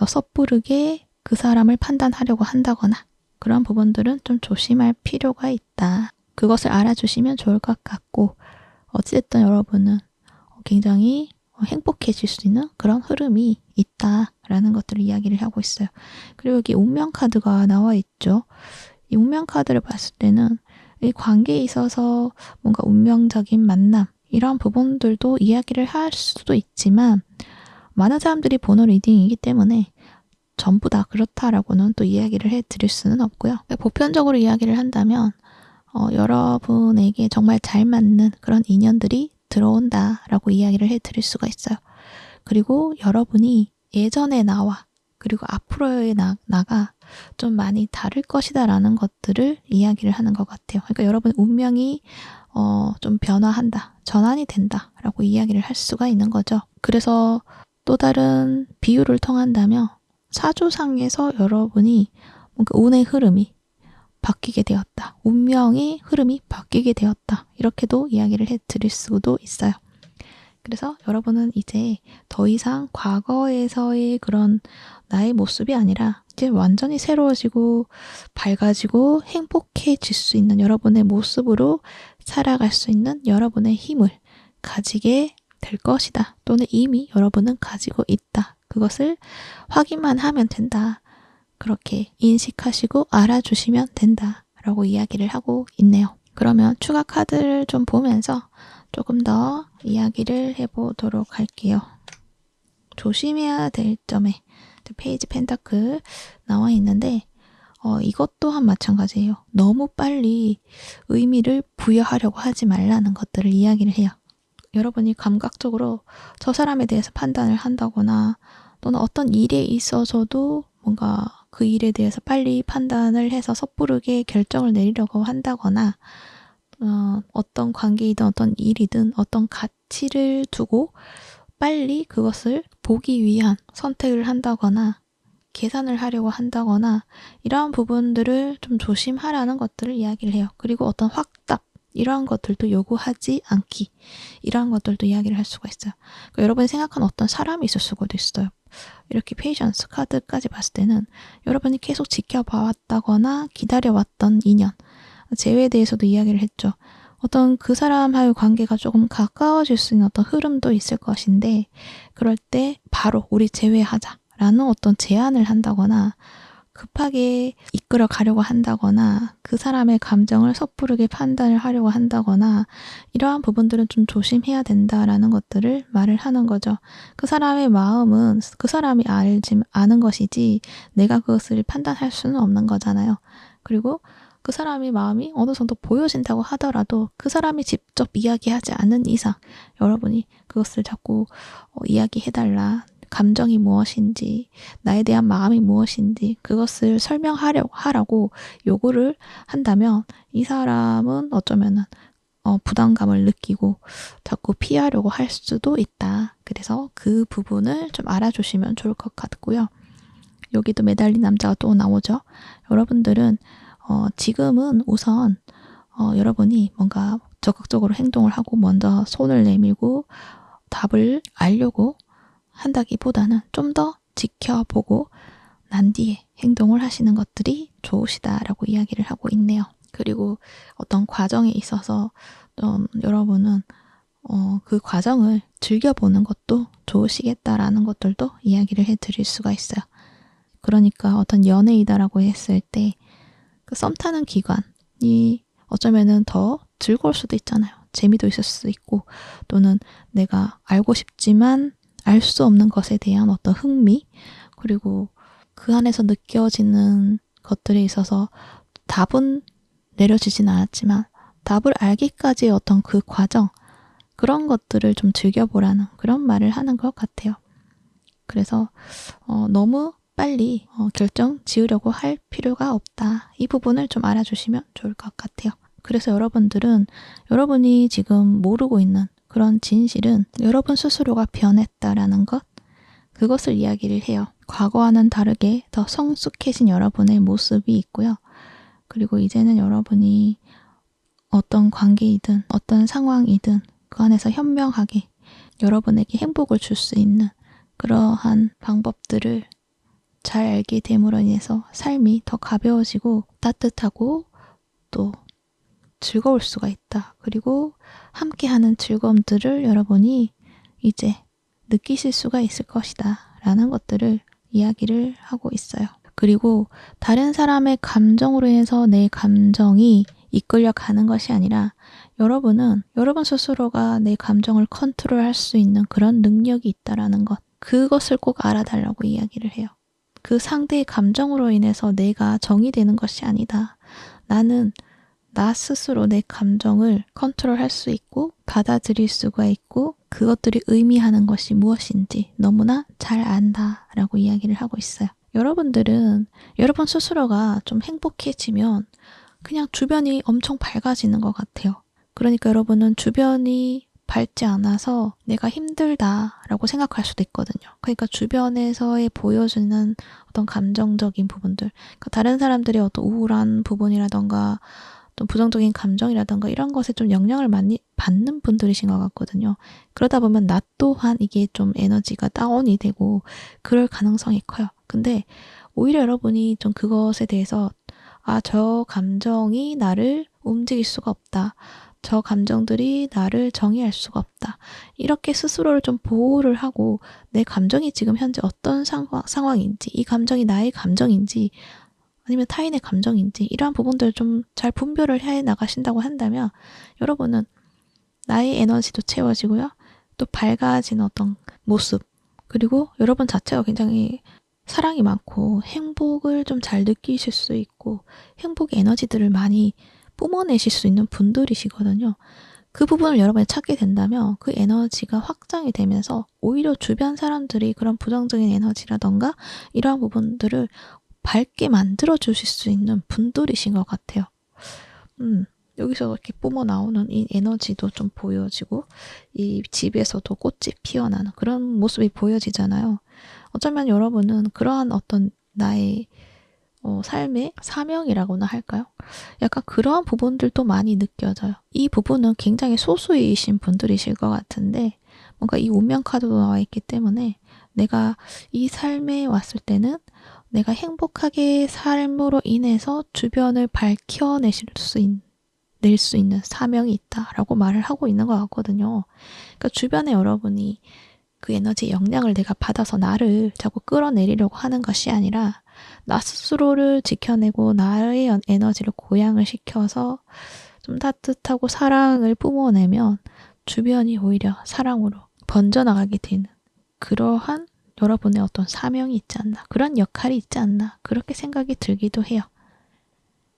섣부르게 그 사람을 판단하려고 한다거나 그런 부분들은 좀 조심할 필요가 있다. 그것을 알아주시면 좋을 것 같고 어찌됐든 여러분은 굉장히 행복해질 수 있는 그런 흐름이 있다라는 것들을 이야기를 하고 있어요. 그리고 여기 운명 카드가 나와 있죠. 이 운명 카드를 봤을 때는 이 관계에 있어서 뭔가 운명적인 만남 이런 부분들도 이야기를 할 수도 있지만 많은 사람들이 보는 리딩이기 때문에 전부 다 그렇다라고는 또 이야기를 해드릴 수는 없고요. 보편적으로 이야기를 한다면 여러분에게 정말 잘 맞는 그런 인연들이 들어온다라고 이야기를 해드릴 수가 있어요. 그리고 여러분이 예전의 나와 그리고 앞으로의 나가 좀 많이 다를 것이다 라는 것들을 이야기를 하는 것 같아요. 그러니까 여러분 운명이 좀 변화한다, 전환이 된다 라고 이야기를 할 수가 있는 거죠. 그래서 또 다른 비유를 통한다면 사주상에서 여러분이 뭔가 운의 흐름이 바뀌게 되었다. 운명의 흐름이 바뀌게 되었다. 이렇게도 이야기를 해드릴 수도 있어요. 그래서 여러분은 이제 더 이상 과거에서의 그런 나의 모습이 아니라 이제 완전히 새로워지고 밝아지고 행복해질 수 있는 여러분의 모습으로 살아갈 수 있는 여러분의 힘을 가지게 될 것이다. 또는 이미 여러분은 가지고 있다. 그것을 확인만 하면 된다. 그렇게 인식하시고 알아주시면 된다 라고 이야기를 하고 있네요. 그러면 추가 카드를 좀 보면서 조금 더 이야기를 해보도록 할게요. 조심해야 될 점에 페이지 펜타클 나와 있는데 이것 또한 마찬가지예요. 너무 빨리 의미를 부여하려고 하지 말라는 것들을 이야기를 해요. 여러분이 감각적으로 저 사람에 대해서 판단을 한다거나 또는 어떤 일에 있어서도 뭔가 그 일에 대해서 빨리 판단을 해서 섣부르게 결정을 내리려고 한다거나 어떤 관계이든 어떤 일이든 어떤 가치를 두고 빨리 그것을 보기 위한 선택을 한다거나 계산을 하려고 한다거나 이러한 부분들을 좀 조심하라는 것들을 이야기를 해요. 그리고 어떤 확답 이러한 것들도 요구하지 않기 이러한 것들도 이야기를 할 수가 있어요. 그러니까 여러분이 생각한 어떤 사람이 있을 수도 있어요. 이렇게 페이션스 카드까지 봤을 때는 여러분이 계속 지켜봐왔다거나 기다려왔던 인연 재회에 대해서도 이야기를 했죠. 어떤 그 사람과의 관계가 조금 가까워질 수 있는 어떤 흐름도 있을 것인데 그럴 때 바로 우리 재회하자라는 어떤 제안을 한다거나 급하게 이끌어 가려고 한다거나 그 사람의 감정을 섣부르게 판단을 하려고 한다거나 이러한 부분들은 좀 조심해야 된다라는 것들을 말을 하는 거죠. 그 사람의 마음은 그 사람이 아는 것이지 내가 그것을 판단할 수는 없는 거잖아요. 그리고 그 사람의 마음이 어느 정도 보여진다고 하더라도 그 사람이 직접 이야기하지 않는 이상 여러분이 그것을 자꾸 이야기해달라. 감정이 무엇인지, 나에 대한 마음이 무엇인지 그것을 하라고 요구를 한다면 이 사람은 어쩌면은 부담감을 느끼고 자꾸 피하려고 할 수도 있다. 그래서 그 부분을 좀 알아주시면 좋을 것 같고요. 여기도 매달린 남자가 또 나오죠. 여러분들은 지금은 우선 여러분이 뭔가 적극적으로 행동을 하고 먼저 손을 내밀고 답을 알려고 한다기보다는 좀 더 지켜보고 난 뒤에 행동을 하시는 것들이 좋으시다라고 이야기를 하고 있네요. 그리고 어떤 과정에 있어서 여러분은 그 과정을 즐겨보는 것도 좋으시겠다라는 것들도 이야기를 해드릴 수가 있어요. 그러니까 어떤 연애이다라고 했을 때 그 썸 타는 기간이 어쩌면은 더 즐거울 수도 있잖아요. 재미도 있을 수도 있고 또는 내가 알고 싶지만 알 수 없는 것에 대한 어떤 흥미 그리고 그 안에서 느껴지는 것들에 있어서 답은 내려지진 않았지만 답을 알기까지의 어떤 그 과정 그런 것들을 좀 즐겨보라는 그런 말을 하는 것 같아요. 그래서 너무 빨리 결정 지으려고 할 필요가 없다. 이 부분을 좀 알아주시면 좋을 것 같아요. 그래서 여러분들은 여러분이 지금 모르고 있는 그런 진실은 여러분 스스로가 변했다라는 것, 그것을 이야기를 해요. 과거와는 다르게 더 성숙해진 여러분의 모습이 있고요. 그리고 이제는 여러분이 어떤 관계이든 어떤 상황이든 그 안에서 현명하게 여러분에게 행복을 줄 수 있는 그러한 방법들을 잘 알게 됨으로 인해서 삶이 더 가벼워지고 따뜻하고 또 즐거울 수가 있다. 그리고 함께하는 즐거움들을 여러분이 이제 느끼실 수가 있을 것이다. 라는 것들을 이야기를 하고 있어요. 그리고 다른 사람의 감정으로 인해서 내 감정이 이끌려 가는 것이 아니라 여러분은 여러분 스스로가 내 감정을 컨트롤할 수 있는 그런 능력이 있다라는 것, 그것을 꼭 알아달라고 이야기를 해요. 그 상대의 감정으로 인해서 내가 정이 되는 것이 아니다. 나는 나 스스로 내 감정을 컨트롤할 수 있고 받아들일 수가 있고 그것들이 의미하는 것이 무엇인지 너무나 잘 안다라고 이야기를 하고 있어요. 여러분들은 여러분 스스로가 좀 행복해지면 그냥 주변이 엄청 밝아지는 것 같아요. 그러니까 여러분은 주변이 밝지 않아서 내가 힘들다라고 생각할 수도 있거든요. 그러니까 주변에서의 보여주는 어떤 감정적인 부분들, 그러니까 다른 사람들의 어떤 우울한 부분이라던가 또 부정적인 감정이라던가 이런 것에 좀 영향을 많이 받는 분들이신 것 같거든요. 그러다 보면 나 또한 이게 좀 에너지가 다운이 되고 그럴 가능성이 커요. 근데 오히려 여러분이 좀 그것에 대해서 저 감정이 나를 움직일 수가 없다. 저 감정들이 나를 정의할 수가 없다. 이렇게 스스로를 좀 보호를 하고 내 감정이 지금 현재 어떤 상황인지, 이 감정이 나의 감정인지 아니면 타인의 감정인지 이러한 부분들을 좀 잘 분별을 해 나가신다고 한다면 여러분은 나의 에너지도 채워지고요. 또 밝아진 어떤 모습, 그리고 여러분 자체가 굉장히 사랑이 많고 행복을 좀 잘 느끼실 수 있고 행복의 에너지들을 많이 뿜어내실 수 있는 분들이시거든요. 그 부분을 여러분이 찾게 된다면 그 에너지가 확장이 되면서 오히려 주변 사람들이 그런 부정적인 에너지라던가 이러한 부분들을 밝게 만들어 주실 수 있는 분들이신 것 같아요. 여기서 이렇게 뿜어 나오는 이 에너지도 좀 보여지고 이 집에서도 꽃이 피어나는 그런 모습이 보여지잖아요. 어쩌면 여러분은 그러한 어떤 나의 삶의 사명이라고나 할까요? 약간 그러한 부분들도 많이 느껴져요. 이 부분은 굉장히 소수이신 분들이실 것 같은데 뭔가 이 운명 카드도 나와 있기 때문에 내가 이 삶에 왔을 때는 내가 행복하게 삶으로 인해서 주변을 낼 수 있는 사명이 있다라고 말을 하고 있는 것 같거든요. 그러니까 주변에 여러분이 그 에너지의 영향을 내가 받아서 나를 자꾸 끌어내리려고 하는 것이 아니라 나 스스로를 지켜내고 나의 에너지를 고양을 시켜서 좀 따뜻하고 사랑을 뿜어내면 주변이 오히려 사랑으로 번져나가게 되는 그러한 여러분의 어떤 사명이 있지 않나, 그런 역할이 있지 않나 그렇게 생각이 들기도 해요.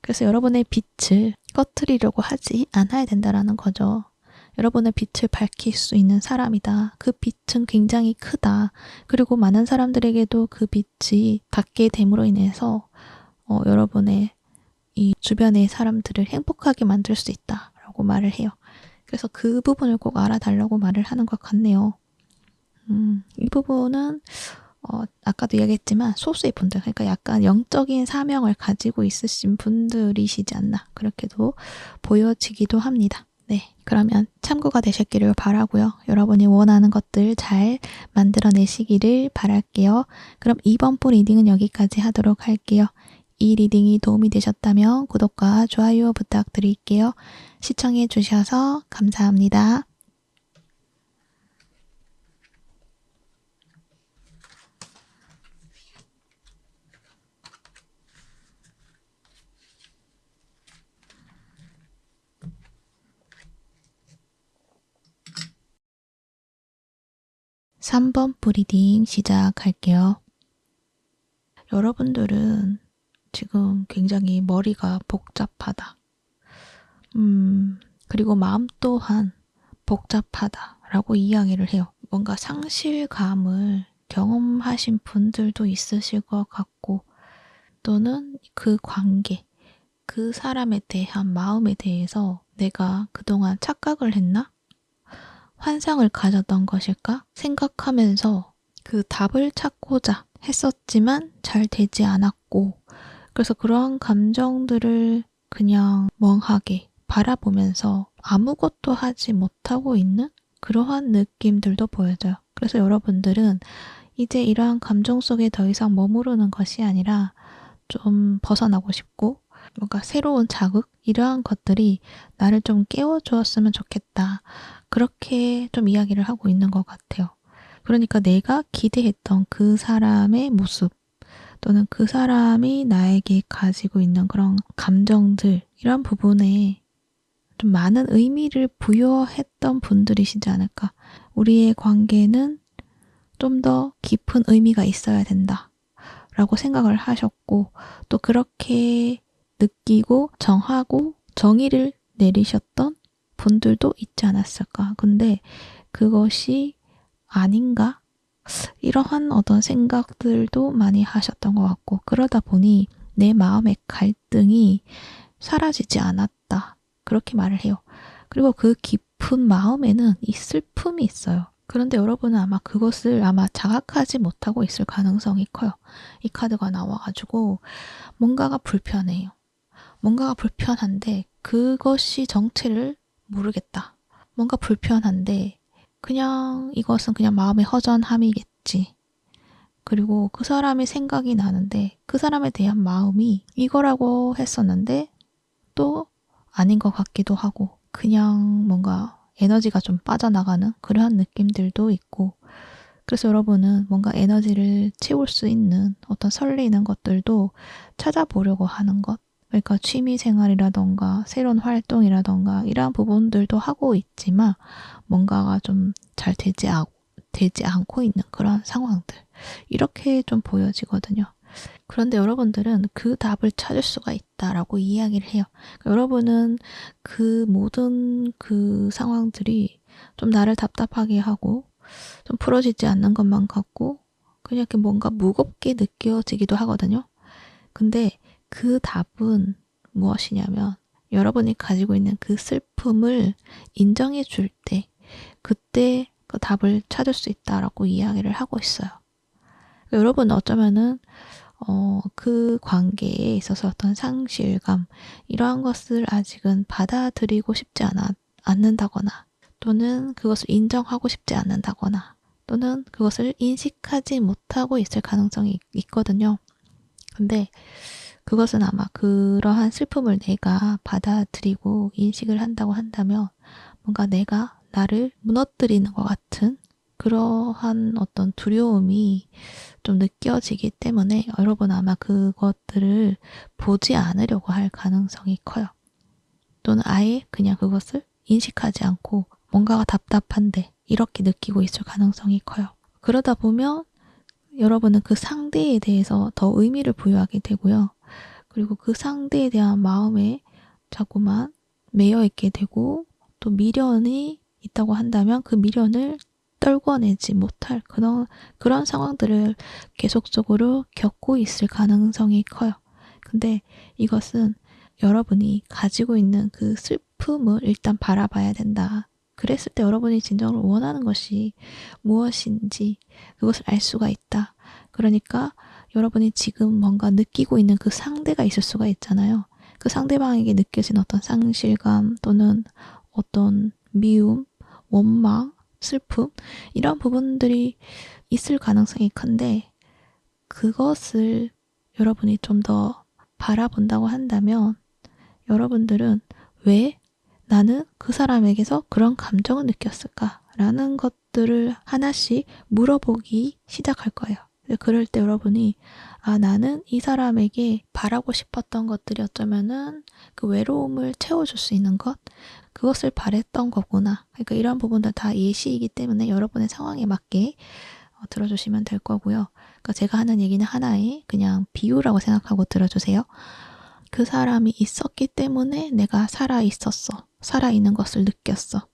그래서 여러분의 빛을 꺼트리려고 하지 않아야 된다라는 거죠. 여러분의 빛을 밝힐 수 있는 사람이다. 그 빛은 굉장히 크다. 그리고 많은 사람들에게도 그 빛이 닿게 됨으로 인해서 여러분의 이 주변의 사람들을 행복하게 만들 수 있다라고 말을 해요. 그래서 그 부분을 꼭 알아달라고 말을 하는 것 같네요. 이 부분은 아까도 이야기했지만 소수의 분들, 그러니까 약간 영적인 사명을 가지고 있으신 분들이시지 않나 그렇게도 보여지기도 합니다. 네, 그러면 참고가 되셨기를 바라고요. 여러분이 원하는 것들 잘 만들어내시기를 바랄게요. 그럼 이번 부 리딩은 여기까지 하도록 할게요. 이 리딩이 도움이 되셨다면 구독과 좋아요 부탁드릴게요. 시청해 주셔서 감사합니다. 3번 브리딩 시작할게요. 여러분들은 지금 굉장히 머리가 복잡하다. 그리고 마음 또한 복잡하다라고 이야기를 해요. 뭔가 상실감을 경험하신 분들도 있으실 것 같고, 또는 그 관계, 그 사람에 대한 마음에 대해서 내가 그동안 착각을 했나? 환상을 가졌던 것일까? 생각하면서 그 답을 찾고자 했었지만 잘 되지 않았고, 그래서 그러한 감정들을 그냥 멍하게 바라보면서 아무것도 하지 못하고 있는 그러한 느낌들도 보여져요. 그래서 여러분들은 이제 이러한 감정 속에 더 이상 머무르는 것이 아니라 좀 벗어나고 싶고, 뭔가 새로운 자극? 이러한 것들이 나를 좀 깨워주었으면 좋겠다. 그렇게 좀 이야기를 하고 있는 것 같아요. 그러니까 내가 기대했던 그 사람의 모습, 또는 그 사람이 나에게 가지고 있는 그런 감정들, 이런 부분에 좀 많은 의미를 부여했던 분들이시지 않을까. 우리의 관계는 좀 더 깊은 의미가 있어야 된다 라고 생각을 하셨고, 또 그렇게 느끼고 정하고 정의를 내리셨던 분들도 있지 않았을까. 근데 그것이 아닌가? 이러한 어떤 생각들도 많이 하셨던 것 같고, 그러다 보니 내 마음의 갈등이 사라지지 않았다. 그렇게 말을 해요. 그리고 그 깊은 마음에는 이 슬픔이 있어요. 그런데 여러분은 아마 그것을 아마 자각하지 못하고 있을 가능성이 커요. 이 카드가 나와가지고 뭔가가 불편해요. 뭔가가 불편한데 그것이 정체를 모르겠다. 뭔가 불편한데 그냥 이것은 그냥 마음의 허전함이겠지. 그리고 그 사람의 생각이 나는데 그 사람에 대한 마음이 이거라고 했었는데 또 아닌 것 같기도 하고, 그냥 뭔가 에너지가 좀 빠져나가는 그러한 느낌들도 있고, 그래서 여러분은 뭔가 에너지를 채울 수 있는 어떤 설레이는 것들도 찾아보려고 하는 것, 그러니까 취미 생활이라던가 새로운 활동이라던가 이러한 부분들도 하고 있지만 뭔가가 좀 잘 되지 않고 있는 그런 상황들, 이렇게 좀 보여지거든요. 그런데 여러분들은 그 답을 찾을 수가 있다라고 이야기를 해요. 그러니까 여러분은 그 모든 그 상황들이 좀 나를 답답하게 하고 좀 풀어지지 않는 것만 같고 그냥 이렇게 뭔가 무겁게 느껴지기도 하거든요. 근데 그 답은 무엇이냐면 여러분이 가지고 있는 그 슬픔을 인정해 줄 때, 그때 그 답을 찾을 수 있다라고 이야기를 하고 있어요. 그러니까 여러분은 어쩌면은 그 관계에 있어서 어떤 상실감, 이러한 것을 아직은 받아들이고 싶지 않는다거나, 또는 그것을 인정하고 싶지 않는다거나, 또는 그것을 인식하지 못하고 있을 가능성이 있거든요. 근데 그것은 아마 그러한 슬픔을 내가 받아들이고 인식을 한다고 한다면 뭔가 내가 나를 무너뜨리는 것 같은 그러한 어떤 두려움이 좀 느껴지기 때문에 여러분 아마 그것들을 보지 않으려고 할 가능성이 커요. 또는 아예 그냥 그것을 인식하지 않고 뭔가가 답답한데 이렇게 느끼고 있을 가능성이 커요. 그러다 보면 여러분은 그 상대에 대해서 더 의미를 부여하게 되고요. 그리고 그 상대에 대한 마음에 자꾸만 매여 있게 되고, 또 미련이 있다고 한다면 그 미련을 떨궈내지 못할 그런 상황들을 계속적으로 겪고 있을 가능성이 커요. 근데 이것은 여러분이 가지고 있는 그 슬픔을 일단 바라봐야 된다. 그랬을 때 여러분이 진정으로 원하는 것이 무엇인지 그것을 알 수가 있다. 그러니까 여러분이 지금 뭔가 느끼고 있는 그 상대가 있을 수가 있잖아요. 그 상대방에게 느껴진 어떤 상실감 또는 어떤 미움, 원망, 슬픔, 이런 부분들이 있을 가능성이 큰데, 그것을 여러분이 좀 더 바라본다고 한다면 여러분들은 왜 나는 그 사람에게서 그런 감정을 느꼈을까라는 것들을 하나씩 물어보기 시작할 거예요. 그럴 때 여러분이 나는 이 사람에게 바라고 싶었던 것들이 어쩌면은 그 외로움을 채워줄 수 있는 것, 그것을 바랬던 거구나. 그러니까 이런 부분들 다 예시이기 때문에 여러분의 상황에 맞게 들어주시면 될 거고요. 그러니까 제가 하는 얘기는 하나의 그냥 비유라고 생각하고 들어주세요. 그 사람이 있었기 때문에 내가 살아있었어. 살아있는 것을 느꼈어.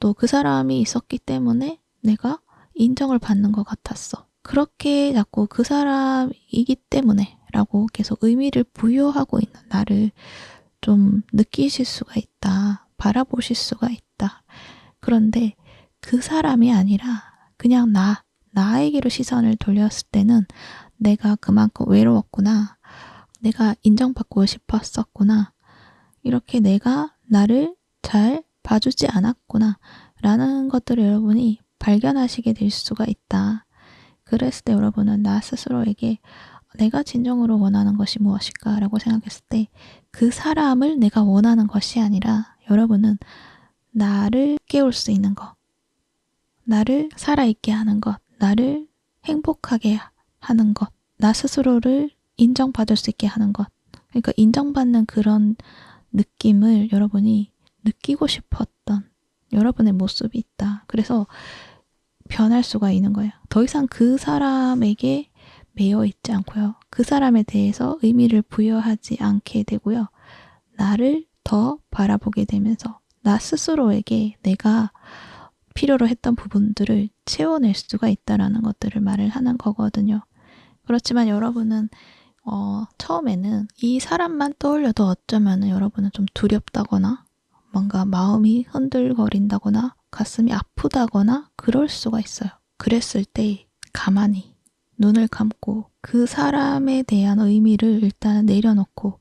또 그 사람이 있었기 때문에 내가 인정을 받는 것 같았어. 그렇게 자꾸 그 사람이기 때문에 라고 계속 의미를 부여하고 있는 나를 좀 느끼실 수가 있다. 바라보실 수가 있다. 그런데 그 사람이 아니라 그냥 나에게로 시선을 돌렸을 때는 내가 그만큼 외로웠구나. 내가 인정받고 싶었었구나. 이렇게 내가 나를 잘 봐주지 않았구나. 라는 것들을 여러분이 발견하시게 될 수가 있다. 그랬을 때 여러분은 나 스스로에게 내가 진정으로 원하는 것이 무엇일까? 라고 생각했을 때 그 사람을 내가 원하는 것이 아니라 여러분은 나를 깨울 수 있는 것, 나를 살아있게 하는 것, 나를 행복하게 하는 것, 나 스스로를 인정받을 수 있게 하는 것. 그러니까 인정받는 그런 느낌을 여러분이 느끼고 싶었던 여러분의 모습이 있다. 그래서 변할 수가 있는 거예요. 더 이상 그 사람에게 매여 있지 않고요. 그 사람에 대해서 의미를 부여하지 않게 되고요. 나를 더 바라보게 되면서 나 스스로에게 내가 필요로 했던 부분들을 채워낼 수가 있다라는 것들을 말을 하는 거거든요. 그렇지만 여러분은 처음에는 이 사람만 떠올려도 어쩌면 여러분은 좀 두렵다거나 뭔가 마음이 흔들거린다거나 가슴이 아프다거나 그럴 수가 있어요. 그랬을 때 가만히 눈을 감고 그 사람에 대한 의미를 일단 내려놓고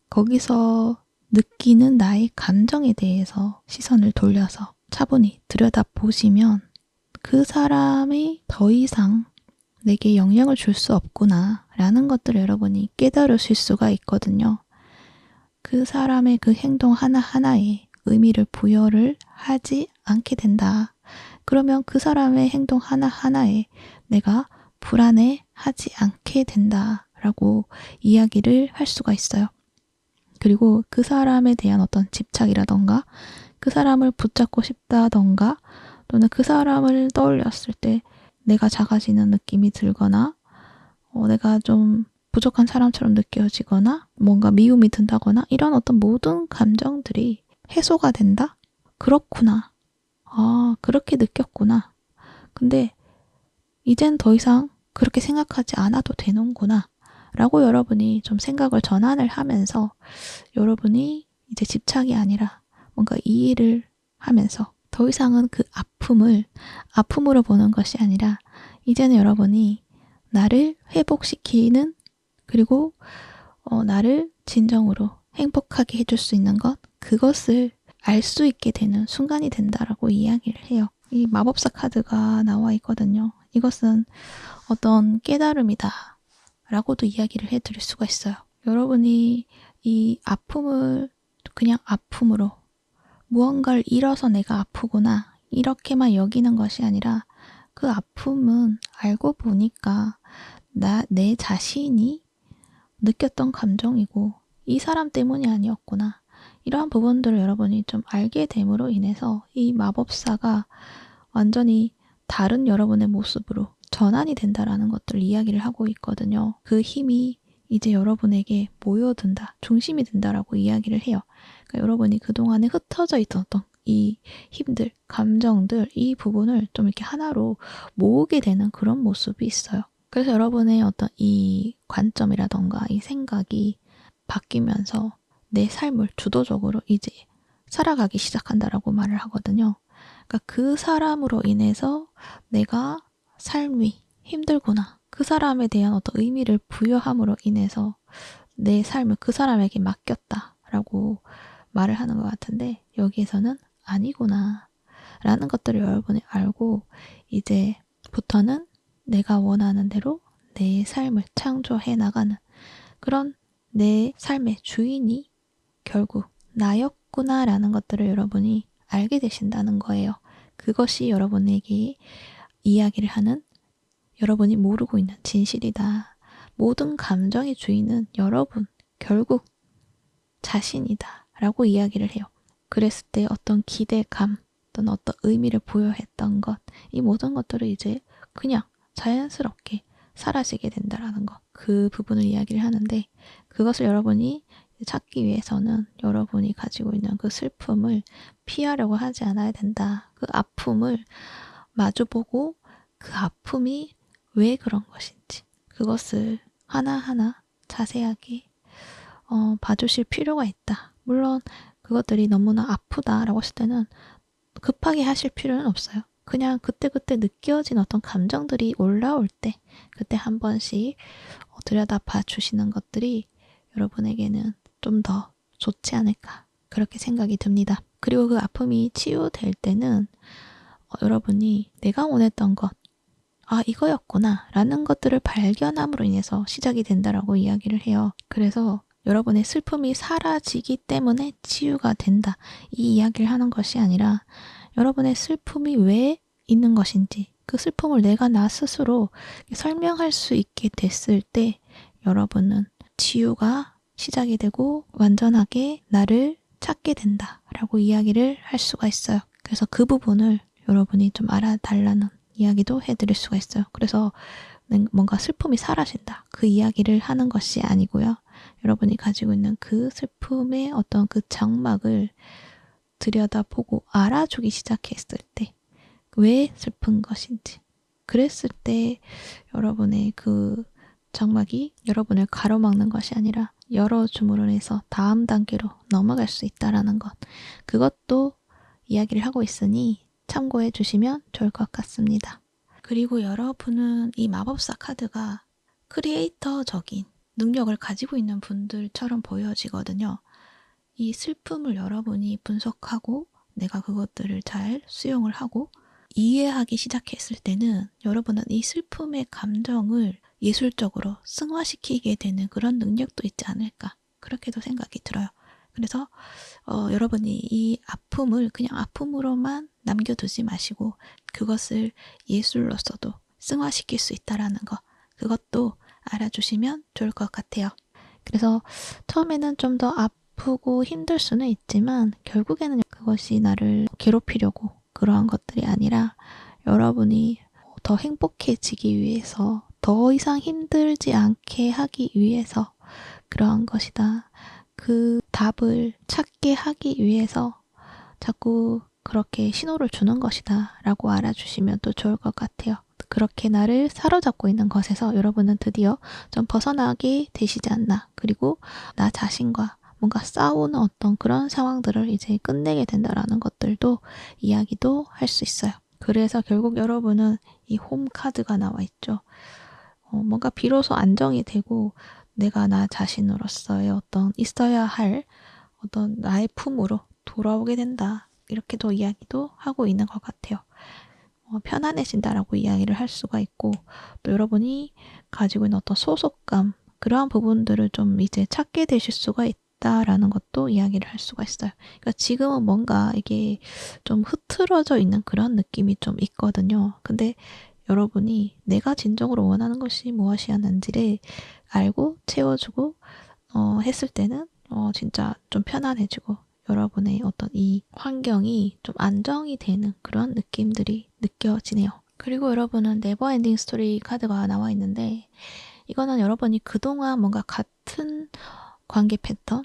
거기서 느끼는 나의 감정에 대해서 시선을 돌려서 차분히 들여다보시면 그 사람이 더 이상 내게 영향을 줄 수 없구나 라는 것들을 여러분이 깨달으실 수가 있거든요. 그 사람의 그 행동 하나하나에 의미를 부여를 하지 않게 된다. 그러면 그 사람의 행동 하나하나에 내가 불안해하지 않게 된다 라고 이야기를 할 수가 있어요. 그리고 그 사람에 대한 어떤 집착이라던가 그 사람을 붙잡고 싶다던가 또는 그 사람을 떠올렸을 때 내가 작아지는 느낌이 들거나 내가 좀 부족한 사람처럼 느껴지거나 뭔가 미움이 든다거나 이런 어떤 모든 감정들이 해소가 된다? 그렇구나. 아, 그렇게 느꼈구나. 근데 이젠 더 이상 그렇게 생각하지 않아도 되는구나. 라고 여러분이 좀 생각을 전환을 하면서 여러분이 이제 집착이 아니라 뭔가 이해를 하면서 더 이상은 그 아픔으로 보는 것이 아니라 이제는 여러분이 나를 회복시키는 그리고 나를 진정으로 행복하게 해줄 수 있는 것 그것을 알 수 있게 되는 순간이 된다라고 이야기를 해요. 이 마법사 카드가 나와 있거든요. 이것은 어떤 깨달음이다 라고도 이야기를 해드릴 수가 있어요. 여러분이 이 아픔을 그냥 아픔으로 무언가를 잃어서 내가 아프구나 이렇게만 여기는 것이 아니라 그 아픔은 알고 보니까 내 자신이 느꼈던 감정이고 이 사람 때문이 아니었구나. 이러한 부분들을 여러분이 좀 알게 됨으로 인해서 이 마법사가 완전히 다른 여러분의 모습으로 전환이 된다라는 것들 이야기를 하고 있거든요. 그 힘이 이제 여러분에게 모여든다, 중심이 된다라고 이야기를 해요. 그러니까 여러분이 그동안에 흩어져 있었던 이 힘들, 감정들, 이 부분을 좀 이렇게 하나로 모으게 되는 그런 모습이 있어요. 그래서 여러분의 어떤 이 관점이라던가 이 생각이 바뀌면서 내 삶을 주도적으로 이제 살아가기 시작한다라고 말을 하거든요. 그러니까 그 사람으로 인해서 내가 삶이 힘들구나. 그 사람에 대한 어떤 의미를 부여함으로 인해서 내 삶을 그 사람에게 맡겼다라고 말을 하는 것 같은데 여기에서는 아니구나 라는 것들을 여러분이 알고 이제부터는 내가 원하는 대로 내 삶을 창조해 나가는 그런 내 삶의 주인이 결국 나였구나라는 것들을 여러분이 알게 되신다는 거예요. 그것이 여러분에게 이야기를 하는 여러분이 모르고 있는 진실이다. 모든 감정의 주인은 여러분, 결국 자신이다. 라고 이야기를 해요. 그랬을 때 어떤 기대감 또는 어떤 의미를 부여했던 것, 이 모든 것들을 이제 그냥 자연스럽게 사라지게 된다라는 것. 그 부분을 이야기를 하는데 그것을 여러분이 찾기 위해서는 여러분이 가지고 있는 그 슬픔을 피하려고 하지 않아야 된다. 그 아픔을 마주보고 그 아픔이 왜 그런 것인지 그것을 하나하나 자세하게 봐주실 필요가 있다. 물론 그것들이 너무나 아프다라고 했을 때는 급하게 하실 필요는 없어요. 그냥 그때그때 느껴진 어떤 감정들이 올라올 때 그때 한 번씩 들여다봐 주시는 것들이 여러분에게는 좀 더 좋지 않을까 그렇게 생각이 듭니다. 그리고 그 아픔이 치유될 때는 여러분이 내가 원했던 것 이거였구나 라는 것들을 발견함으로 인해서 시작이 된다라고 이야기를 해요. 그래서 여러분의 슬픔이 사라지기 때문에 치유가 된다. 이 이야기를 하는 것이 아니라 여러분의 슬픔이 왜 있는 것인지 그 슬픔을 내가 나 스스로 설명할 수 있게 됐을 때 여러분은 치유가 시작이 되고 완전하게 나를 찾게 된다라고 이야기를 할 수가 있어요. 그래서 그 부분을 여러분이 좀 알아달라는 이야기도 해드릴 수가 있어요. 그래서 뭔가 슬픔이 사라진다. 그 이야기를 하는 것이 아니고요. 여러분이 가지고 있는 그 슬픔의 어떤 그 장막을 들여다보고 알아주기 시작했을 때 왜 슬픈 것인지 그랬을 때 여러분의 그 장막이 여러분을 가로막는 것이 아니라 열어줌으로 해서 다음 단계로 넘어갈 수 있다라는 것 그것도 이야기를 하고 있으니 참고해 주시면 좋을 것 같습니다. 그리고 여러분은 이 마법사 카드가 크리에이터적인 능력을 가지고 있는 분들처럼 보여지거든요. 이 슬픔을 여러분이 분석하고 내가 그것들을 잘 수용을 하고 이해하기 시작했을 때는 여러분은 이 슬픔의 감정을 예술적으로 승화시키게 되는 그런 능력도 있지 않을까 그렇게도 생각이 들어요. 그래서 여러분이 이 아픔을 그냥 아픔으로만 남겨두지 마시고 그것을 예술로서도 승화시킬 수 있다라는 거 그것도 알아주시면 좋을 것 같아요. 그래서 처음에는 좀 더 아프고 힘들 수는 있지만 결국에는 그것이 나를 괴롭히려고 그러한 것들이 아니라 여러분이 더 행복해지기 위해서 더 이상 힘들지 않게 하기 위해서 그러한 것이다. 그 답을 찾게 하기 위해서 자꾸 그렇게 신호를 주는 것이다 라고 알아주시면 또 좋을 것 같아요. 그렇게 나를 사로잡고 있는 것에서 여러분은 드디어 좀 벗어나게 되시지 않나. 그리고 나 자신과 뭔가 싸우는 어떤 그런 상황들을 이제 끝내게 된다라는 것들도 이야기도 할 수 있어요. 그래서 결국 여러분은 이 홈 카드가 나와 있죠. 뭔가 비로소 안정이 되고 내가 나 자신으로서의 어떤 있어야 할 어떤 나의 품으로 돌아오게 된다. 이렇게도 이야기도 하고 있는 것 같아요. 편안해진다라고 이야기를 할 수가 있고 또 여러분이 가지고 있는 어떤 소속감 그러한 부분들을 좀 이제 찾게 되실 수가 있다라는 것도 이야기를 할 수가 있어요. 그러니까 지금은 뭔가 이게 좀 흐트러져 있는 그런 느낌이 좀 있거든요. 근데 여러분이 내가 진정으로 원하는 것이 무엇이었는지를 알고 채워주고 했을 때는 진짜 좀 편안해지고 여러분의 어떤 이 환경이 좀 안정이 되는 그런 느낌들이 느껴지네요. 그리고 여러분은 네버엔딩 스토리 카드가 나와 있는데 이거는 여러분이 그동안 뭔가 같은 관계 패턴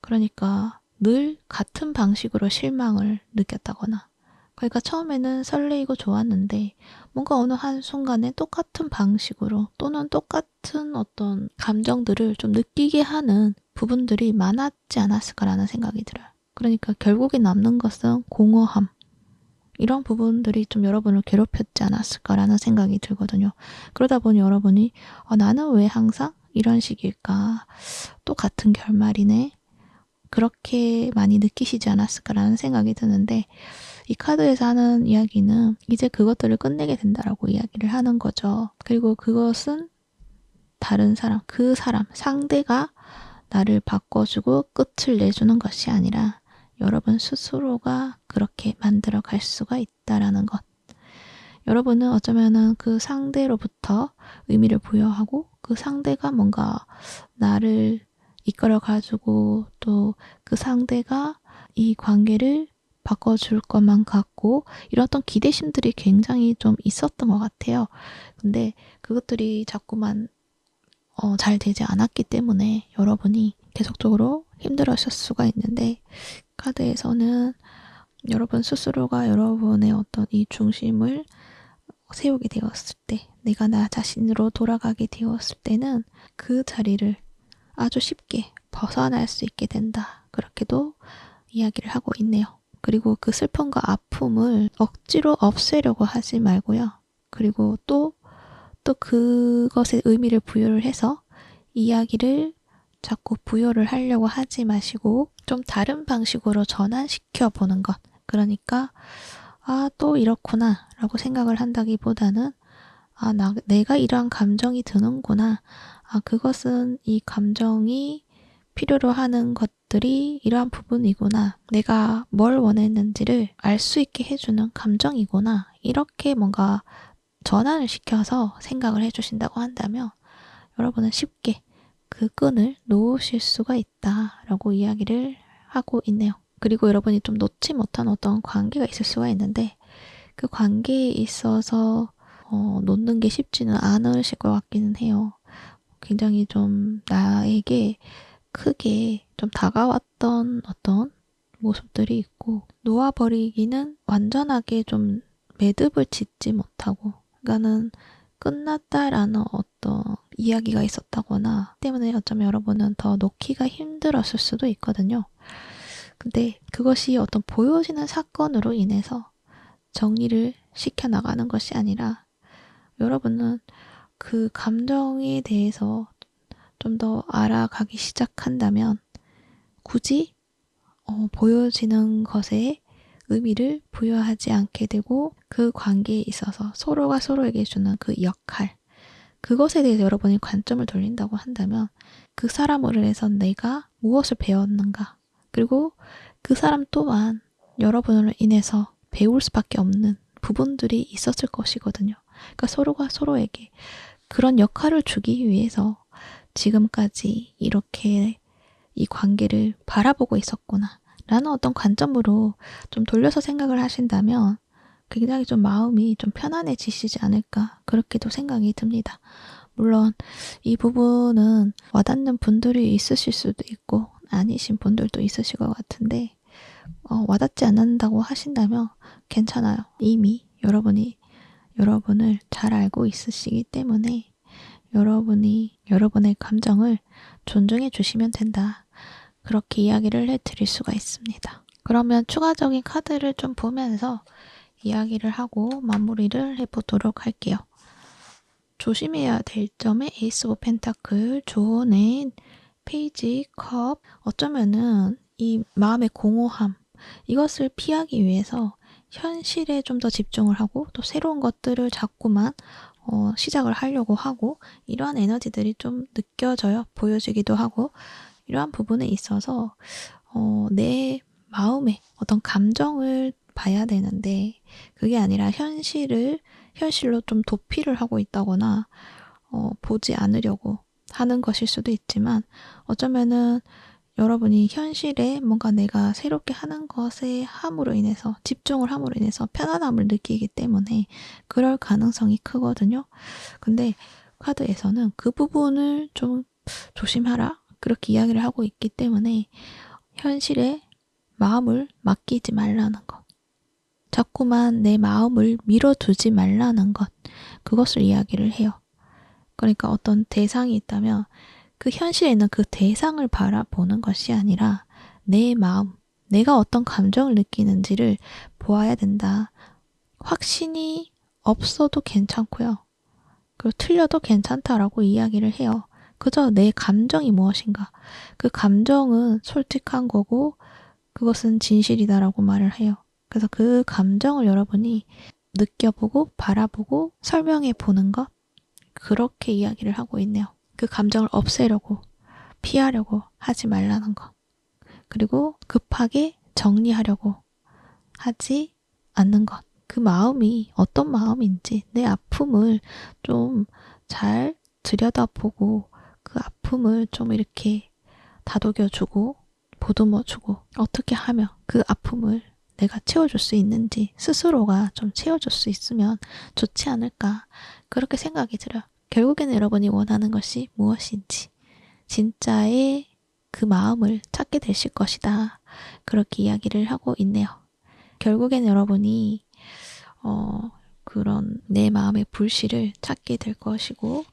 그러니까 늘 같은 방식으로 실망을 느꼈다거나 그러니까 처음에는 설레이고 좋았는데 뭔가 어느 한순간에 똑같은 방식으로 또는 똑같은 어떤 감정들을 좀 느끼게 하는 부분들이 많았지 않았을까라는 생각이 들어요. 그러니까 결국에 남는 것은 공허함. 이런 부분들이 좀 여러분을 괴롭혔지 않았을까라는 생각이 들거든요. 그러다 보니 여러분이 나는 왜 항상 이런 식일까? 또 같은 결말이네. 그렇게 많이 느끼시지 않았을까라는 생각이 드는데 이 카드에서 하는 이야기는 이제 그것들을 끝내게 된다라고 이야기를 하는 거죠. 그리고 그것은 다른 사람, 그 사람, 상대가 나를 바꿔주고 끝을 내주는 것이 아니라 여러분 스스로가 그렇게 만들어 갈 수가 있다라는 것. 여러분은 어쩌면은 그 상대로부터 의미를 부여하고 그 상대가 뭔가 나를 이끌어 가지고 또 그 상대가 이 관계를 바꿔줄 것만 같고 이런 어떤 기대심들이 굉장히 좀 있었던 것 같아요. 근데 그것들이 자꾸만 잘 되지 않았기 때문에 여러분이 계속적으로 힘들어하실 수가 있는데, 카드에서는 여러분 스스로가 여러분의 어떤 이 중심을 세우게 되었을 때, 내가 나 자신으로 돌아가게 되었을 때는 그 자리를 아주 쉽게 벗어날 수 있게 된다. 그렇게도 이야기를 하고 있네요. 그리고 그 슬픔과 아픔을 억지로 없애려고 하지 말고요. 그리고 또 그것에 의미를 부여를 해서 이야기를 자꾸 부여를 하려고 하지 마시고 좀 다른 방식으로 전환시켜 보는 것. 그러니까 또 이렇구나 라고 생각을 한다기보다는 내가 이러한 감정이 드는구나. 그것은 이 감정이 필요로 하는 것들이 이러한 부분이구나. 내가 뭘 원했는지를 알 수 있게 해주는 감정이구나. 이렇게 뭔가 전환을 시켜서 생각을 해주신다고 한다면 여러분은 쉽게 그 끈을 놓으실 수가 있다라고 이야기를 하고 있네요. 그리고 여러분이 좀 놓지 못한 어떤 관계가 있을 수가 있는데 그 관계에 있어서 놓는 게 쉽지는 않으실 것 같기는 해요. 굉장히 좀 나에게 크게 좀 다가왔던 어떤 모습들이 있고 놓아버리기는 완전하게 좀 매듭을 짓지 못하고 그러니까는 끝났다라는 어떤 이야기가 있었다거나 때문에 어쩌면 여러분은 더 놓기가 힘들었을 수도 있거든요. 근데 그것이 어떤 보여지는 사건으로 인해서 정리를 시켜나가는 것이 아니라 여러분은 그 감정에 대해서 좀 더 알아가기 시작한다면 굳이 보여지는 것에 의미를 부여하지 않게 되고 그 관계에 있어서 서로가 서로에게 주는 그 역할 그것에 대해서 여러분이 관점을 돌린다고 한다면 그 사람으로 해서 내가 무엇을 배웠는가 그리고 그 사람 또한 여러분으로 인해서 배울 수밖에 없는 부분들이 있었을 것이거든요. 그러니까 서로가 서로에게 그런 역할을 주기 위해서 지금까지 이렇게 이 관계를 바라보고 있었구나 라는 어떤 관점으로 좀 돌려서 생각을 하신다면 굉장히 좀 마음이 좀 편안해지시지 않을까 그렇게도 생각이 듭니다. 물론 이 부분은 와닿는 분들이 있으실 수도 있고 아니신 분들도 있으실 것 같은데 와닿지 않는다고 하신다면 괜찮아요. 이미 여러분이 여러분을 잘 알고 있으시기 때문에 여러분이 여러분의 감정을 존중해 주시면 된다. 그렇게 이야기를 해드릴 수가 있습니다. 그러면 추가적인 카드를 좀 보면서 이야기를 하고 마무리를 해보도록 할게요. 조심해야 될 점의 에이스 오브 펜타클, 조언의 페이지 컵, 어쩌면은 이 마음의 공허함, 이것을 피하기 위해서 현실에 좀 더 집중을 하고 또 새로운 것들을 자꾸만 시작을 하려고 하고 이러한 에너지들이 좀 느껴져요. 보여지기도 하고 이러한 부분에 있어서 내 마음의 어떤 감정을 봐야 되는데 그게 아니라 현실로 좀 도피를 하고 있다거나 보지 않으려고 하는 것일 수도 있지만 어쩌면은 여러분이 현실에 뭔가 내가 새롭게 하는 것에 함으로 인해서 집중을 함으로 인해서 편안함을 느끼기 때문에 그럴 가능성이 크거든요. 근데 카드에서는 그 부분을 좀 조심하라 그렇게 이야기를 하고 있기 때문에 현실에 마음을 맡기지 말라는 것. 자꾸만 내 마음을 밀어두지 말라는 것. 그것을 이야기를 해요. 그러니까 어떤 대상이 있다면 그 현실에 있는 그 대상을 바라보는 것이 아니라 내 마음, 내가 어떤 감정을 느끼는지를 보아야 된다. 확신이 없어도 괜찮고요. 그리고 틀려도 괜찮다라고 이야기를 해요. 그저 내 감정이 무엇인가. 그 감정은 솔직한 거고 그것은 진실이다라고 말을 해요. 그래서 그 감정을 여러분이 느껴보고 바라보고 설명해 보는 것 그렇게 이야기를 하고 있네요. 그 감정을 없애려고 피하려고 하지 말라는 것 그리고 급하게 정리하려고 하지 않는 것 그 마음이 어떤 마음인지 내 아픔을 좀 잘 들여다보고 그 아픔을 좀 이렇게 다독여주고 보듬어주고 어떻게 하면 그 아픔을 내가 채워줄 수 있는지 스스로가 좀 채워줄 수 있으면 좋지 않을까 그렇게 생각이 들어요. 결국에는 여러분이 원하는 것이 무엇인지 진짜의 그 마음을 찾게 되실 것이다. 그렇게 이야기를 하고 있네요. 결국엔 여러분이 그런 내 마음의 불씨를 찾게 될 것이고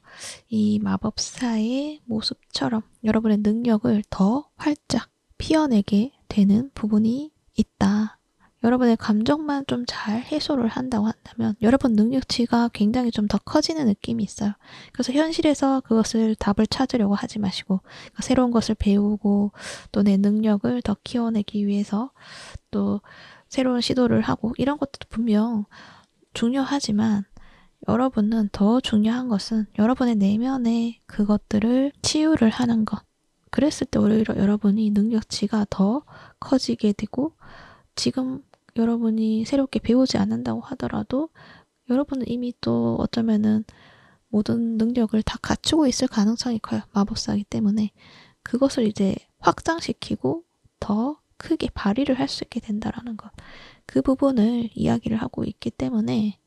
이 마법사의 모습처럼 여러분의 능력을 더 활짝 피어내게 되는 부분이 있다. 여러분의 감정만 좀 잘 해소를 한다고 한다면 여러분 능력치가 굉장히 좀 더 커지는 느낌이 있어요. 그래서 현실에서 그것을 답을 찾으려고 하지 마시고 새로운 것을 배우고 또 내 능력을 더 키워내기 위해서 또 새로운 시도를 하고 이런 것도 분명 중요하지만 여러분은 더 중요한 것은 여러분의 내면의 그것들을 치유를 하는 것. 그랬을 때 오히려 여러분이 능력치가 더 커지게 되고 지금 여러분이 새롭게 배우지 않는다고 하더라도 여러분은 이미 또 어쩌면은 모든 능력을 다 갖추고 있을 가능성이 커요. 마법사이기 때문에 그것을 이제 확장시키고 더 크게 발휘를 할 수 있게 된다라는 것. 그 부분을 이야기를 하고 있기 때문에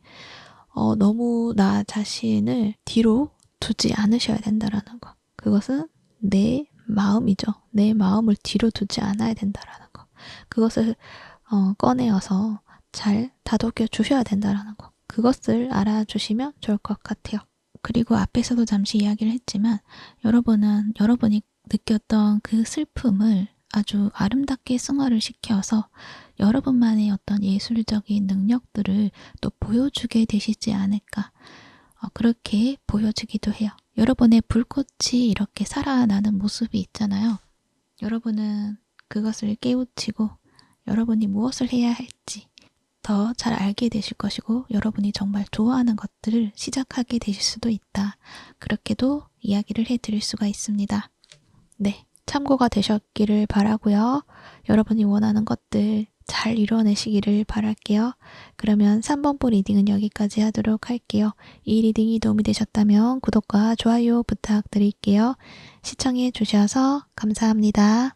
너무 나 자신을 뒤로 두지 않으셔야 된다라는 것. 그것은 내 마음이죠. 내 마음을 뒤로 두지 않아야 된다라는 것. 그것을 꺼내어서 잘 다독여 주셔야 된다라는 것. 그것을 알아주시면 좋을 것 같아요. 그리고 앞에서도 잠시 이야기를 했지만 여러분은 여러분이 느꼈던 그 슬픔을 아주 아름답게 승화를 시켜서 여러분만의 어떤 예술적인 능력들을 또 보여주게 되시지 않을까. 그렇게 보여지기도 해요. 여러분의 불꽃이 이렇게 살아나는 모습이 있잖아요. 여러분은 그것을 깨우치고 여러분이 무엇을 해야 할지 더 잘 알게 되실 것이고 여러분이 정말 좋아하는 것들을 시작하게 되실 수도 있다. 그렇게도 이야기를 해드릴 수가 있습니다. 네, 참고가 되셨기를 바라고요. 여러분이 원하는 것들 잘 이뤄내시기를 바랄게요. 그러면 3번부 리딩은 여기까지 하도록 할게요. 이 리딩이 도움이 되셨다면 구독과 좋아요 부탁드릴게요. 시청해 주셔서 감사합니다.